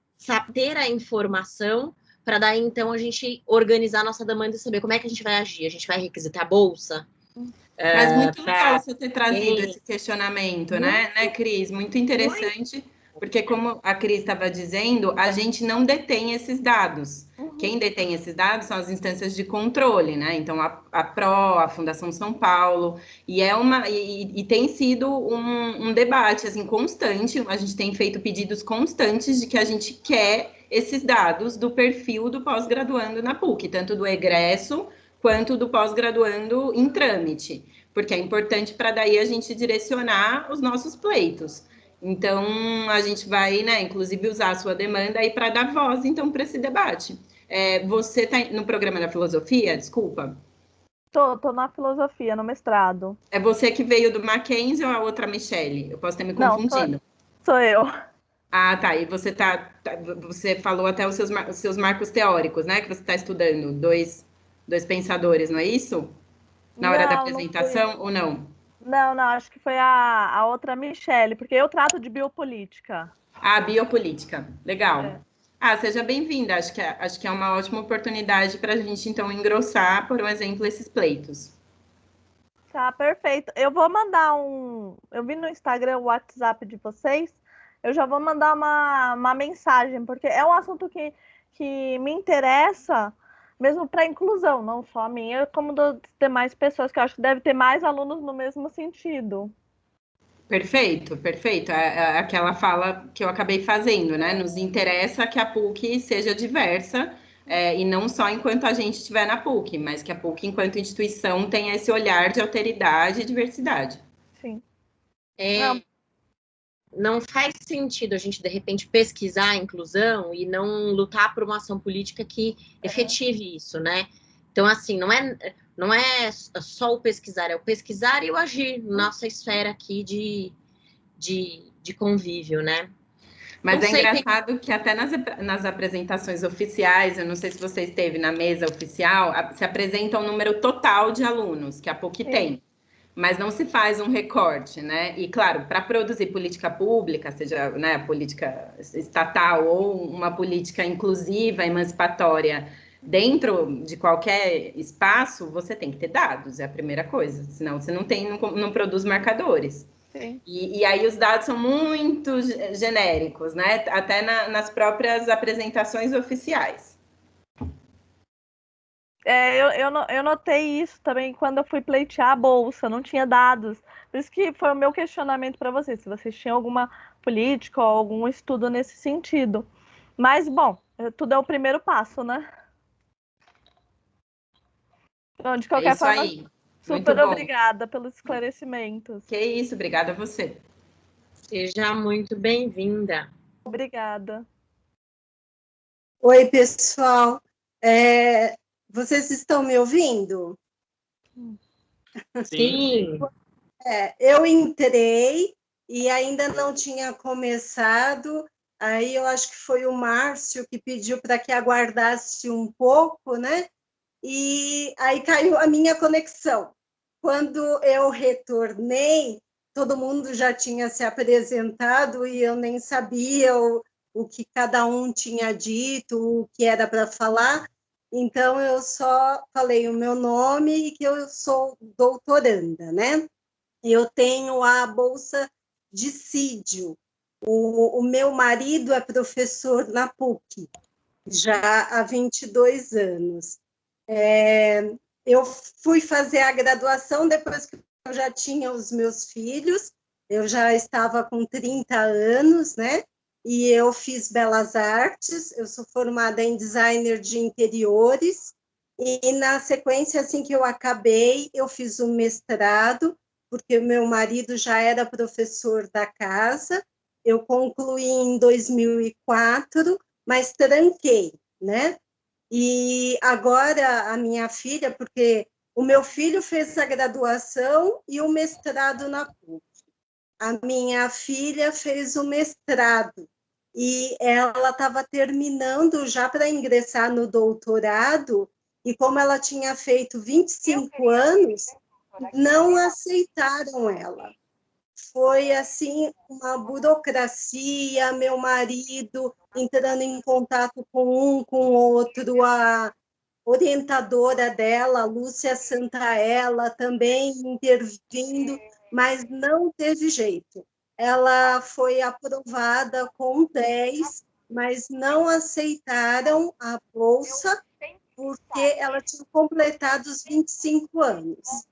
ter a informação, para daí, então, a gente organizar a nossa demanda e saber como é que a gente vai agir. A gente vai requisitar a bolsa? Mas muito legal você ter trazido esse questionamento, né, Cris? Muito interessante, porque como a Cris estava dizendo, a gente não detém esses dados. Quem detém esses dados são as instâncias de controle, né? Então, a PRO, a Fundação São Paulo, e tem sido um debate, assim, constante. A gente tem feito pedidos constantes de que a gente quer esses dados do perfil do pós-graduando na PUC, tanto do egresso quanto do pós-graduando em trâmite, porque é importante para daí a gente direcionar os nossos pleitos. Então, a gente vai, né, inclusive, usar a sua demanda aí para dar voz, então, para esse debate. Você está no programa da filosofia? Desculpa. Tô na filosofia, no mestrado. É você que veio do Mackenzie ou a outra Michele? Eu posso ter me confundindo. Não, sou eu. Ah, tá. E você você falou até os seus marcos teóricos, né? Que você está estudando, dois pensadores, não é isso? Na hora da apresentação, ou não? Não, acho que foi a outra Michele, porque eu trato de biopolítica. Ah, biopolítica. Legal. Seja bem-vinda. Acho que é uma ótima oportunidade para a gente, então, engrossar, por um exemplo, esses pleitos. Tá, perfeito. Eu vou mandar eu vi no Instagram o WhatsApp de vocês, eu já vou mandar uma mensagem, porque é um assunto que me interessa, mesmo para inclusão, não só a minha, como das demais pessoas, que eu acho que deve ter mais alunos no mesmo sentido. Perfeito. Aquela fala que eu acabei fazendo, né? Nos interessa que a PUC seja diversa, e não só enquanto a gente estiver na PUC, mas que a PUC, enquanto instituição, tenha esse olhar de alteridade e diversidade. Sim. Não faz sentido a gente, de repente, pesquisar a inclusão e não lutar por uma ação política que efetive isso, né? Então, assim, não é só o pesquisar, é o pesquisar e o agir, nossa esfera aqui de convívio, né? Mas é engraçado que até nas apresentações oficiais, eu não sei se você esteve na mesa oficial, se apresenta o número total de alunos que a PUC tem, mas não se faz um recorte, né? E, claro, para produzir política pública, seja, né, política estatal ou uma política inclusiva, emancipatória, dentro de qualquer espaço, você tem que ter dados, é a primeira coisa, senão você não produz marcadores. E aí os dados são muito genéricos, né? Até nas próprias apresentações oficiais. Eu notei isso também quando eu fui pleitear a bolsa, não tinha dados. Por isso que foi o meu questionamento para vocês, se vocês tinham alguma política ou algum estudo nesse sentido. Mas, bom, tudo é o primeiro passo, né? Então, de qualquer forma, aí. Super obrigada pelos esclarecimentos. Que isso, obrigada a você. Seja muito bem-vinda. Obrigada. Oi, pessoal. Vocês estão me ouvindo? Sim. Eu entrei e ainda não tinha começado. Aí eu acho que foi o Márcio que pediu para que aguardasse um pouco, né? E aí caiu a minha conexão. Quando eu retornei, todo mundo já tinha se apresentado e eu nem sabia o que cada um tinha dito, o que era para falar. Então, eu só falei o meu nome e que eu sou doutoranda, né? Eu tenho a bolsa dissídio. O meu marido é professor na PUC, já há 22 anos. Eu fui fazer a graduação depois que eu já tinha os meus filhos, eu já estava com 30 anos, né? E eu fiz Belas Artes, eu sou formada em designer de interiores, e na sequência, assim que eu acabei, eu fiz um mestrado, porque o meu marido já era professor da casa, eu concluí em 2004, mas tranquei, né? E agora a minha filha, porque o meu filho fez a graduação e o mestrado na PUC. a minha filha fez o mestrado e ela estava terminando já para ingressar no doutorado, e como ela tinha feito 25 anos, não aceitaram ela. Foi, assim, uma burocracia, meu marido entrando em contato com um, com outro, a orientadora dela, Lúcia Santaella, também intervindo, mas não teve jeito. Ela foi aprovada com 10, mas não aceitaram a bolsa porque ela tinha completado os 25 anos.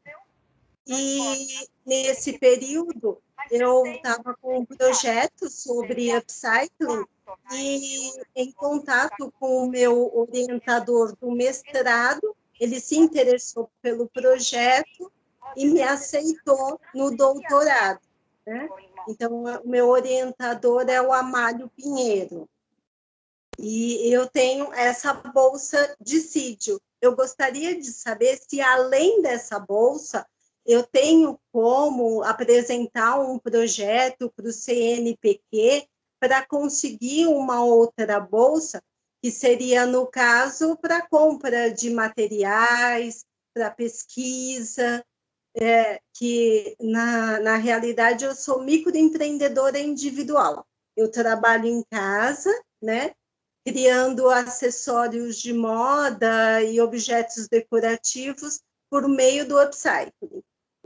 E, nesse período, eu estava com um projeto sobre upcycling e, em contato com o meu orientador do mestrado, ele se interessou pelo projeto e me aceitou no doutorado, né? Então, o meu orientador é o Amálio Pinheiro. E eu tenho essa bolsa Dissídio. Eu gostaria de saber se, além dessa bolsa, eu tenho como apresentar um projeto para o CNPq para conseguir uma outra bolsa, que seria, no caso, para compra de materiais, para pesquisa, que, na realidade, eu sou microempreendedora individual. Eu trabalho em casa, né, criando acessórios de moda e objetos decorativos por meio do upcycling.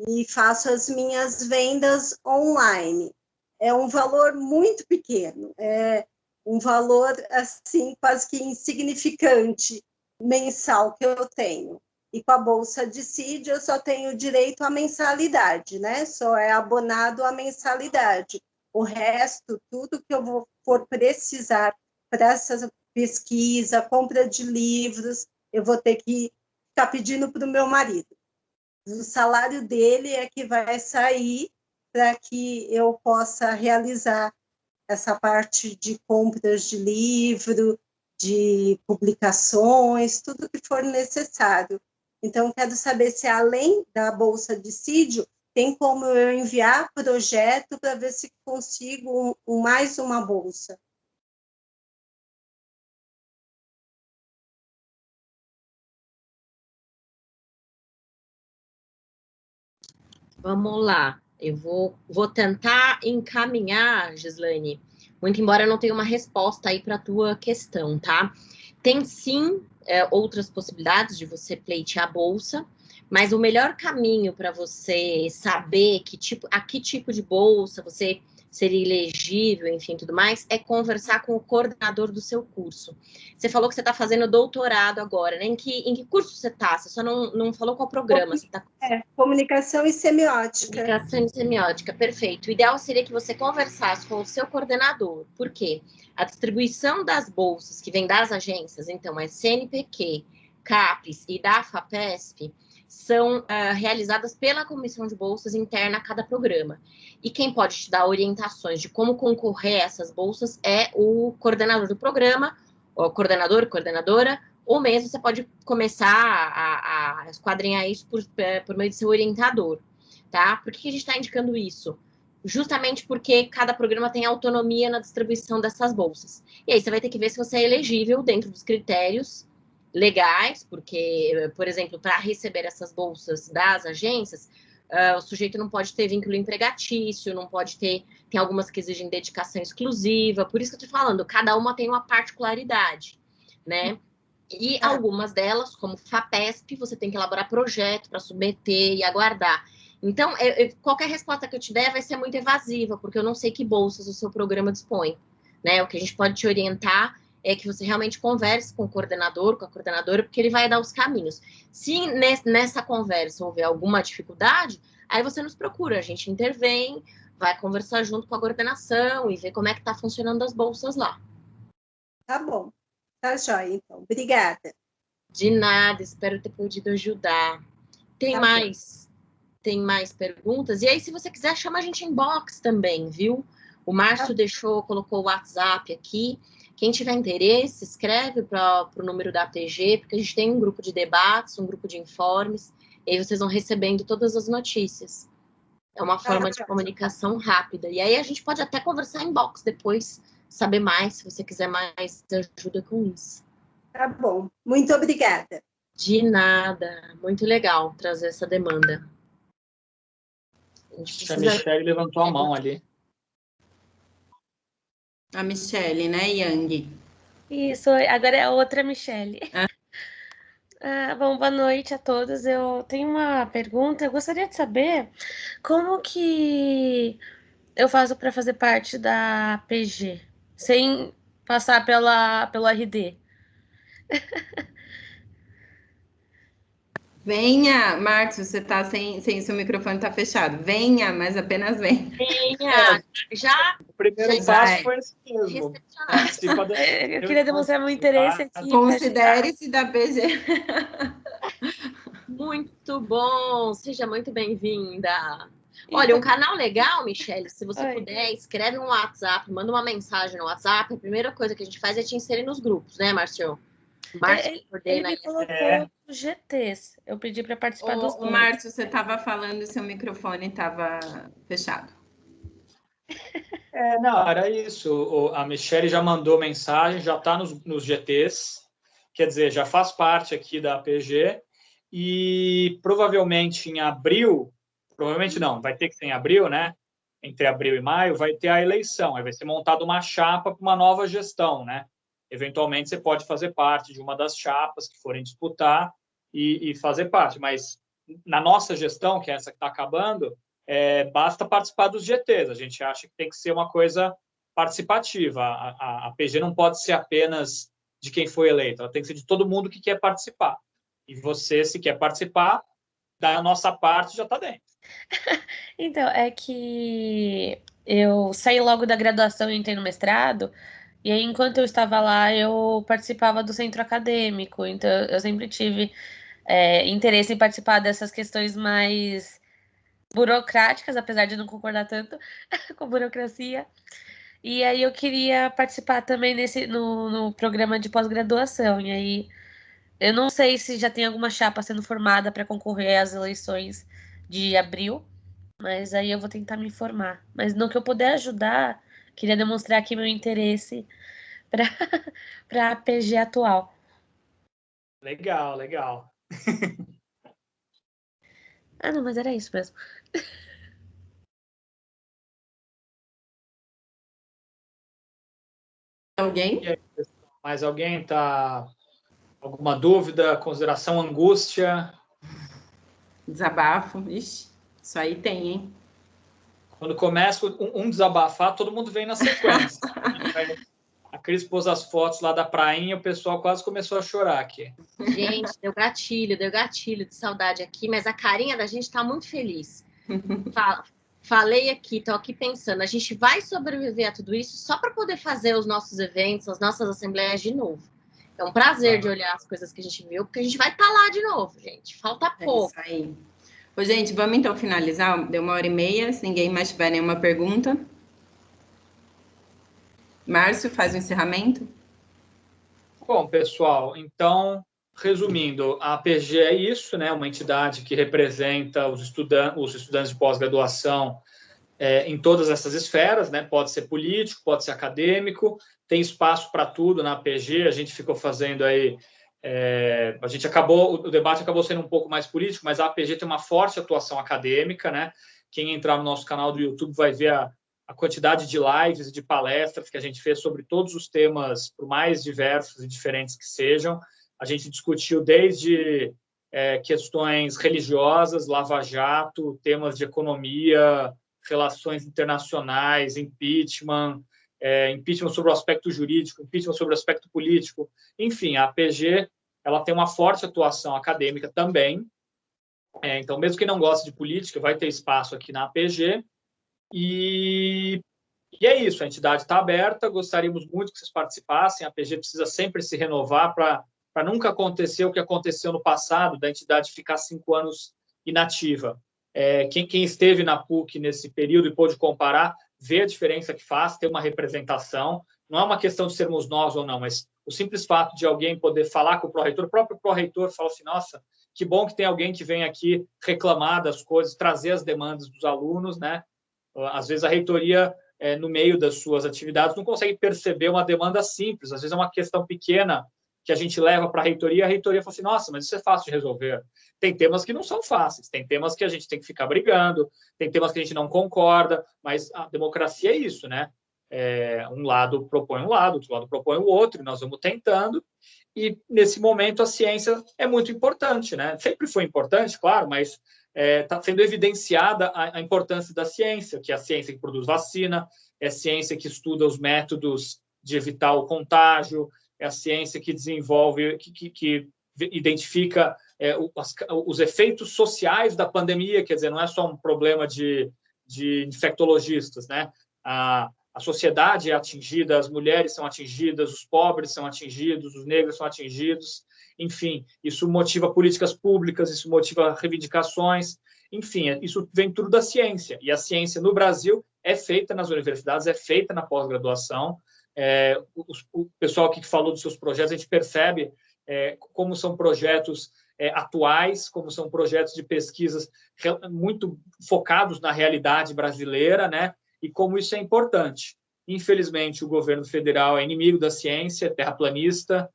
E faço as minhas vendas online. É um valor muito pequeno, é um valor, assim, quase que insignificante mensal que eu tenho. E com a bolsa Dissídio eu só tenho direito à mensalidade, né? Só é abonado à mensalidade. O resto, tudo que eu for precisar para essa pesquisa, compra de livros, eu vou ter que ficar pedindo para o meu marido. O salário dele é que vai sair para que eu possa realizar essa parte de compras de livro, de publicações, tudo que for necessário. Então, quero saber se, além da bolsa Dissídio, tem como eu enviar projeto para ver se consigo mais uma bolsa. Vamos lá, eu vou tentar encaminhar, Gislaine, muito embora eu não tenha uma resposta aí para a tua questão, tá? Tem sim outras possibilidades de você pleitear a bolsa, mas o melhor caminho para você saber a que tipo de bolsa você seria elegível, enfim, tudo mais, é conversar com o coordenador do seu curso. Você falou que você está fazendo doutorado agora, né? Em que curso você está? Você só não falou qual programa. Você tá... Comunicação e Semiótica. Comunicação e Semiótica, perfeito. O ideal seria que você conversasse com o seu coordenador. Por quê? A distribuição das bolsas que vem das agências, então, é CNPq, CAPES e da FAPESP, são realizadas pela comissão de bolsas interna a cada programa. E quem pode te dar orientações de como concorrer a essas bolsas é o coordenador do programa, o coordenador, coordenadora, ou mesmo você pode começar a esquadrinhar isso por meio do seu orientador, tá? Por que a gente está indicando isso? Justamente porque cada programa tem autonomia na distribuição dessas bolsas. E aí você vai ter que ver se você é elegível dentro dos critérios legais, porque, por exemplo, para receber essas bolsas das agências, o sujeito não pode ter vínculo empregatício, não pode ter... Tem algumas que exigem dedicação exclusiva, por isso que eu estou falando, cada uma tem uma particularidade, né? E algumas delas, como FAPESP, você tem que elaborar projeto para submeter e aguardar. Então, qualquer resposta que eu te der vai ser muito evasiva, porque eu não sei que bolsas o seu programa dispõe, né? O que a gente pode te orientar é que você realmente converse com o coordenador, com a coordenadora, porque ele vai dar os caminhos. Se nessa conversa houver alguma dificuldade, aí você nos procura, a gente intervém, vai conversar junto com a coordenação e ver como é que está funcionando as bolsas lá. Tá bom. Tá joia, então. Obrigada. De nada, espero ter podido ajudar. Tem mais perguntas? E aí, se você quiser, chama a gente em box também, viu? O Márcio colocou o WhatsApp aqui. Quem tiver interesse, escreve para o número da APG, porque a gente tem um grupo de debates, um grupo de informes, e aí vocês vão recebendo todas as notícias. É uma forma de comunicação rápida. E aí a gente pode até conversar em box depois, saber mais, se você quiser mais ajuda com isso. Tá bom. Muito obrigada. De nada. Muito legal trazer essa demanda. A Michelle levantou a mão ali. A Michelle, né, Yang? Isso, agora é a outra Michelle. Bom, boa noite a todos. Eu tenho uma pergunta. Eu gostaria de saber como que eu faço para fazer parte da PG, sem passar pelo RD. Venha, Marcos, você tá sem seu microfone tá fechado. Venha, mas apenas venha. Venha, já. O primeiro passo foi esse mesmo. Eu queria demonstrar meu interesse aqui. Considere-se da PG. Muito bom, seja muito bem-vinda. Olha, um canal legal, Michelle, se você puder, escreve no WhatsApp, manda uma mensagem no WhatsApp. A primeira coisa que a gente faz é te inserir nos grupos, né, Márcio? Ele me colocou os GTs. Eu pedi para participar dos grupos. Márcio, você estava falando e seu microfone estava fechado. Não, era isso. A Michelle já mandou mensagem, já está nos GTs, quer dizer, já faz parte aqui da PG, e provavelmente em abril, provavelmente não, vai ter que ser em abril, né? Entre abril e maio, vai ter a eleição, aí vai ser montada uma chapa para uma nova gestão, né? Eventualmente você pode fazer parte de uma das chapas que forem disputar e fazer parte, mas na nossa gestão, que é essa que está acabando, basta participar dos GTs. A gente acha que tem que ser uma coisa participativa. A PG não pode ser apenas de quem foi eleito, ela tem que ser de todo mundo que quer participar. E você, se quer participar, da nossa parte já está dentro. Então, é que eu saí logo da graduação e entrei no mestrado, e aí, enquanto eu estava lá, eu participava do centro acadêmico, então eu sempre tive interesse em participar dessas questões mais burocráticas, apesar de não concordar tanto com burocracia. E aí eu queria participar também no programa de pós-graduação, e aí eu não sei se já tem alguma chapa sendo formada para concorrer às eleições de abril, mas aí eu vou tentar me informar. Mas no que eu puder ajudar, queria demonstrar aqui meu interesse para a PG atual. Legal, legal. Não, mas era isso mesmo. Alguém? Mais alguém tá? Alguma dúvida, consideração, angústia? Desabafo, ixi, isso aí tem, hein? Quando começa um desabafar, todo mundo vem na sequência. A Cris pôs as fotos lá da prainha, o pessoal quase começou a chorar aqui. Gente, deu gatilho de saudade aqui, mas a carinha da gente está muito feliz. Falei aqui, estou aqui pensando, a gente vai sobreviver a tudo isso só para poder fazer os nossos eventos, as nossas assembleias de novo. É um prazer de olhar as coisas que a gente viu, porque a gente vai estar lá de novo, gente. Falta pouco. É isso aí. Ô, gente, vamos então finalizar. Deu 1h30, se ninguém mais tiver nenhuma pergunta. Márcio, faz o encerramento. Bom, pessoal, então, resumindo, a APG é isso, né? Uma entidade que representa os estudantes de pós-graduação em todas essas esferas, né? Pode ser político, pode ser acadêmico, tem espaço para tudo na APG. A gente ficou fazendo aí, o debate acabou sendo um pouco mais político, mas a APG tem uma forte atuação acadêmica, né? Quem entrar no nosso canal do YouTube vai ver a quantidade de lives e de palestras que a gente fez sobre todos os temas, por mais diversos e diferentes que sejam. A gente discutiu desde questões religiosas, lava-jato, temas de economia, relações internacionais, impeachment sobre o aspecto jurídico, impeachment sobre o aspecto político. Enfim, a APG ela tem uma forte atuação acadêmica também. Então, mesmo quem não gosta de política, vai ter espaço aqui na APG. E é isso, a entidade está aberta, gostaríamos muito que vocês participassem. A APG precisa sempre se renovar para nunca acontecer o que aconteceu no passado, da entidade ficar 5 anos inativa. Quem esteve na PUC nesse período e pôde comparar, vê a diferença que faz, ter uma representação. Não é uma questão de sermos nós ou não, mas o simples fato de alguém poder falar com o pró-reitor, o próprio pró-reitor fala assim, nossa, Que bom que tem alguém que vem aqui reclamar das coisas, trazer as demandas dos alunos, né? Às vezes a reitoria, no meio das suas atividades, não consegue perceber uma demanda simples. Às vezes é uma questão pequena que a gente leva para a reitoria fala assim, nossa, mas isso é fácil de resolver. Tem temas que não são fáceis, tem temas que a gente tem que ficar brigando, tem temas que a gente não concorda, mas a democracia é isso, né? Um lado propõe um lado, outro lado propõe o outro, e nós vamos tentando, e nesse momento a ciência é muito importante, né? Sempre foi importante, claro, mas está sendo evidenciada a importância da ciência, que é a ciência que produz vacina, é a ciência que estuda os métodos de evitar o contágio, é a ciência que desenvolve, que identifica os efeitos sociais da pandemia, quer dizer, não é só um problema de infectologistas, né? A sociedade é atingida, as mulheres são atingidas, os pobres são atingidos, os negros são atingidos, enfim, isso motiva políticas públicas, isso motiva reivindicações, enfim, isso vem tudo da ciência, e a ciência no Brasil é feita nas universidades, é feita na pós-graduação. O pessoal aqui que falou dos seus projetos, a gente percebe como são projetos atuais, como são projetos de pesquisas muito focados na realidade brasileira, né? E como isso é importante. Infelizmente, o governo federal é inimigo da ciência, terraplanista,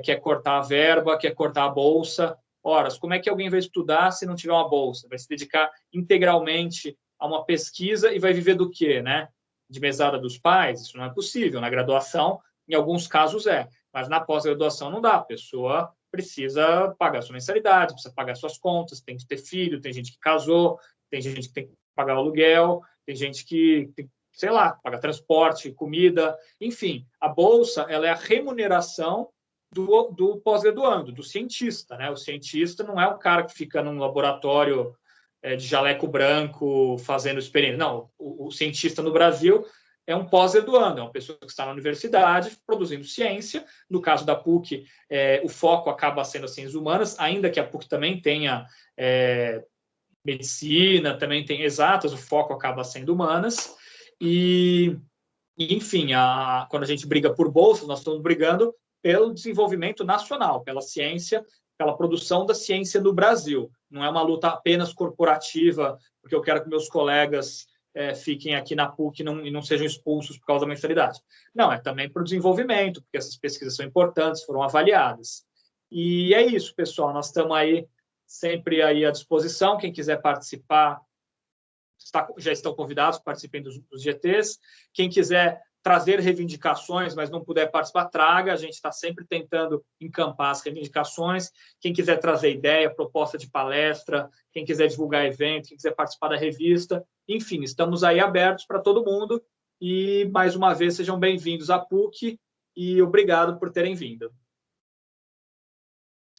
quer cortar a verba, quer cortar a bolsa. Ora, como é que alguém vai estudar se não tiver uma bolsa? Vai se dedicar integralmente a uma pesquisa e vai viver do quê, né? De mesada dos pais? Isso não é possível. Na graduação, em alguns casos mas na pós-graduação não dá. A pessoa precisa pagar sua mensalidade, precisa pagar suas contas, tem que ter filho, tem gente que casou, tem gente que tem que pagar o aluguel, tem gente que tem, sei lá, paga transporte, comida, enfim. A bolsa, ela é a remuneração do pós-graduando, do cientista, né? O cientista não é o cara que fica num laboratório de jaleco branco fazendo experiência. Não, o cientista no Brasil é um pós-graduando, é uma pessoa que está na universidade produzindo ciência. No caso da PUC, o foco acaba sendo as ciências humanas, ainda que a PUC também tenha medicina, também tem exatas, o foco acaba sendo humanas. E enfim, quando a gente briga por bolsas, nós estamos brigando pelo desenvolvimento nacional, pela ciência, pela produção da ciência no Brasil. Não é uma luta apenas corporativa, porque eu quero que meus colegas fiquem aqui na PUC e não sejam expulsos por causa da mensalidade. Não, é também para o desenvolvimento, porque essas pesquisas são importantes, foram avaliadas. E é isso, pessoal, nós estamos aí sempre aí à disposição. Quem quiser participar, já estão convidados, participem dos GTs. Quem quiser trazer reivindicações, mas não puder participar, traga. A gente está sempre tentando encampar as reivindicações. Quem quiser trazer ideia, proposta de palestra, quem quiser divulgar evento, quem quiser participar da revista, enfim, estamos aí abertos para todo mundo. E, mais uma vez, sejam bem-vindos à PUC e obrigado por terem vindo.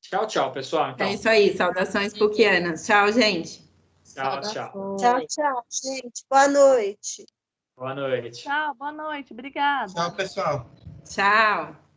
Tchau, tchau, pessoal. Então. É isso aí, saudações PUCianas. Tchau, gente. Tchau, tchau. Tchau, tchau, gente. Boa noite. Boa noite. Tchau, boa noite. Obrigada. Tchau, pessoal. Tchau.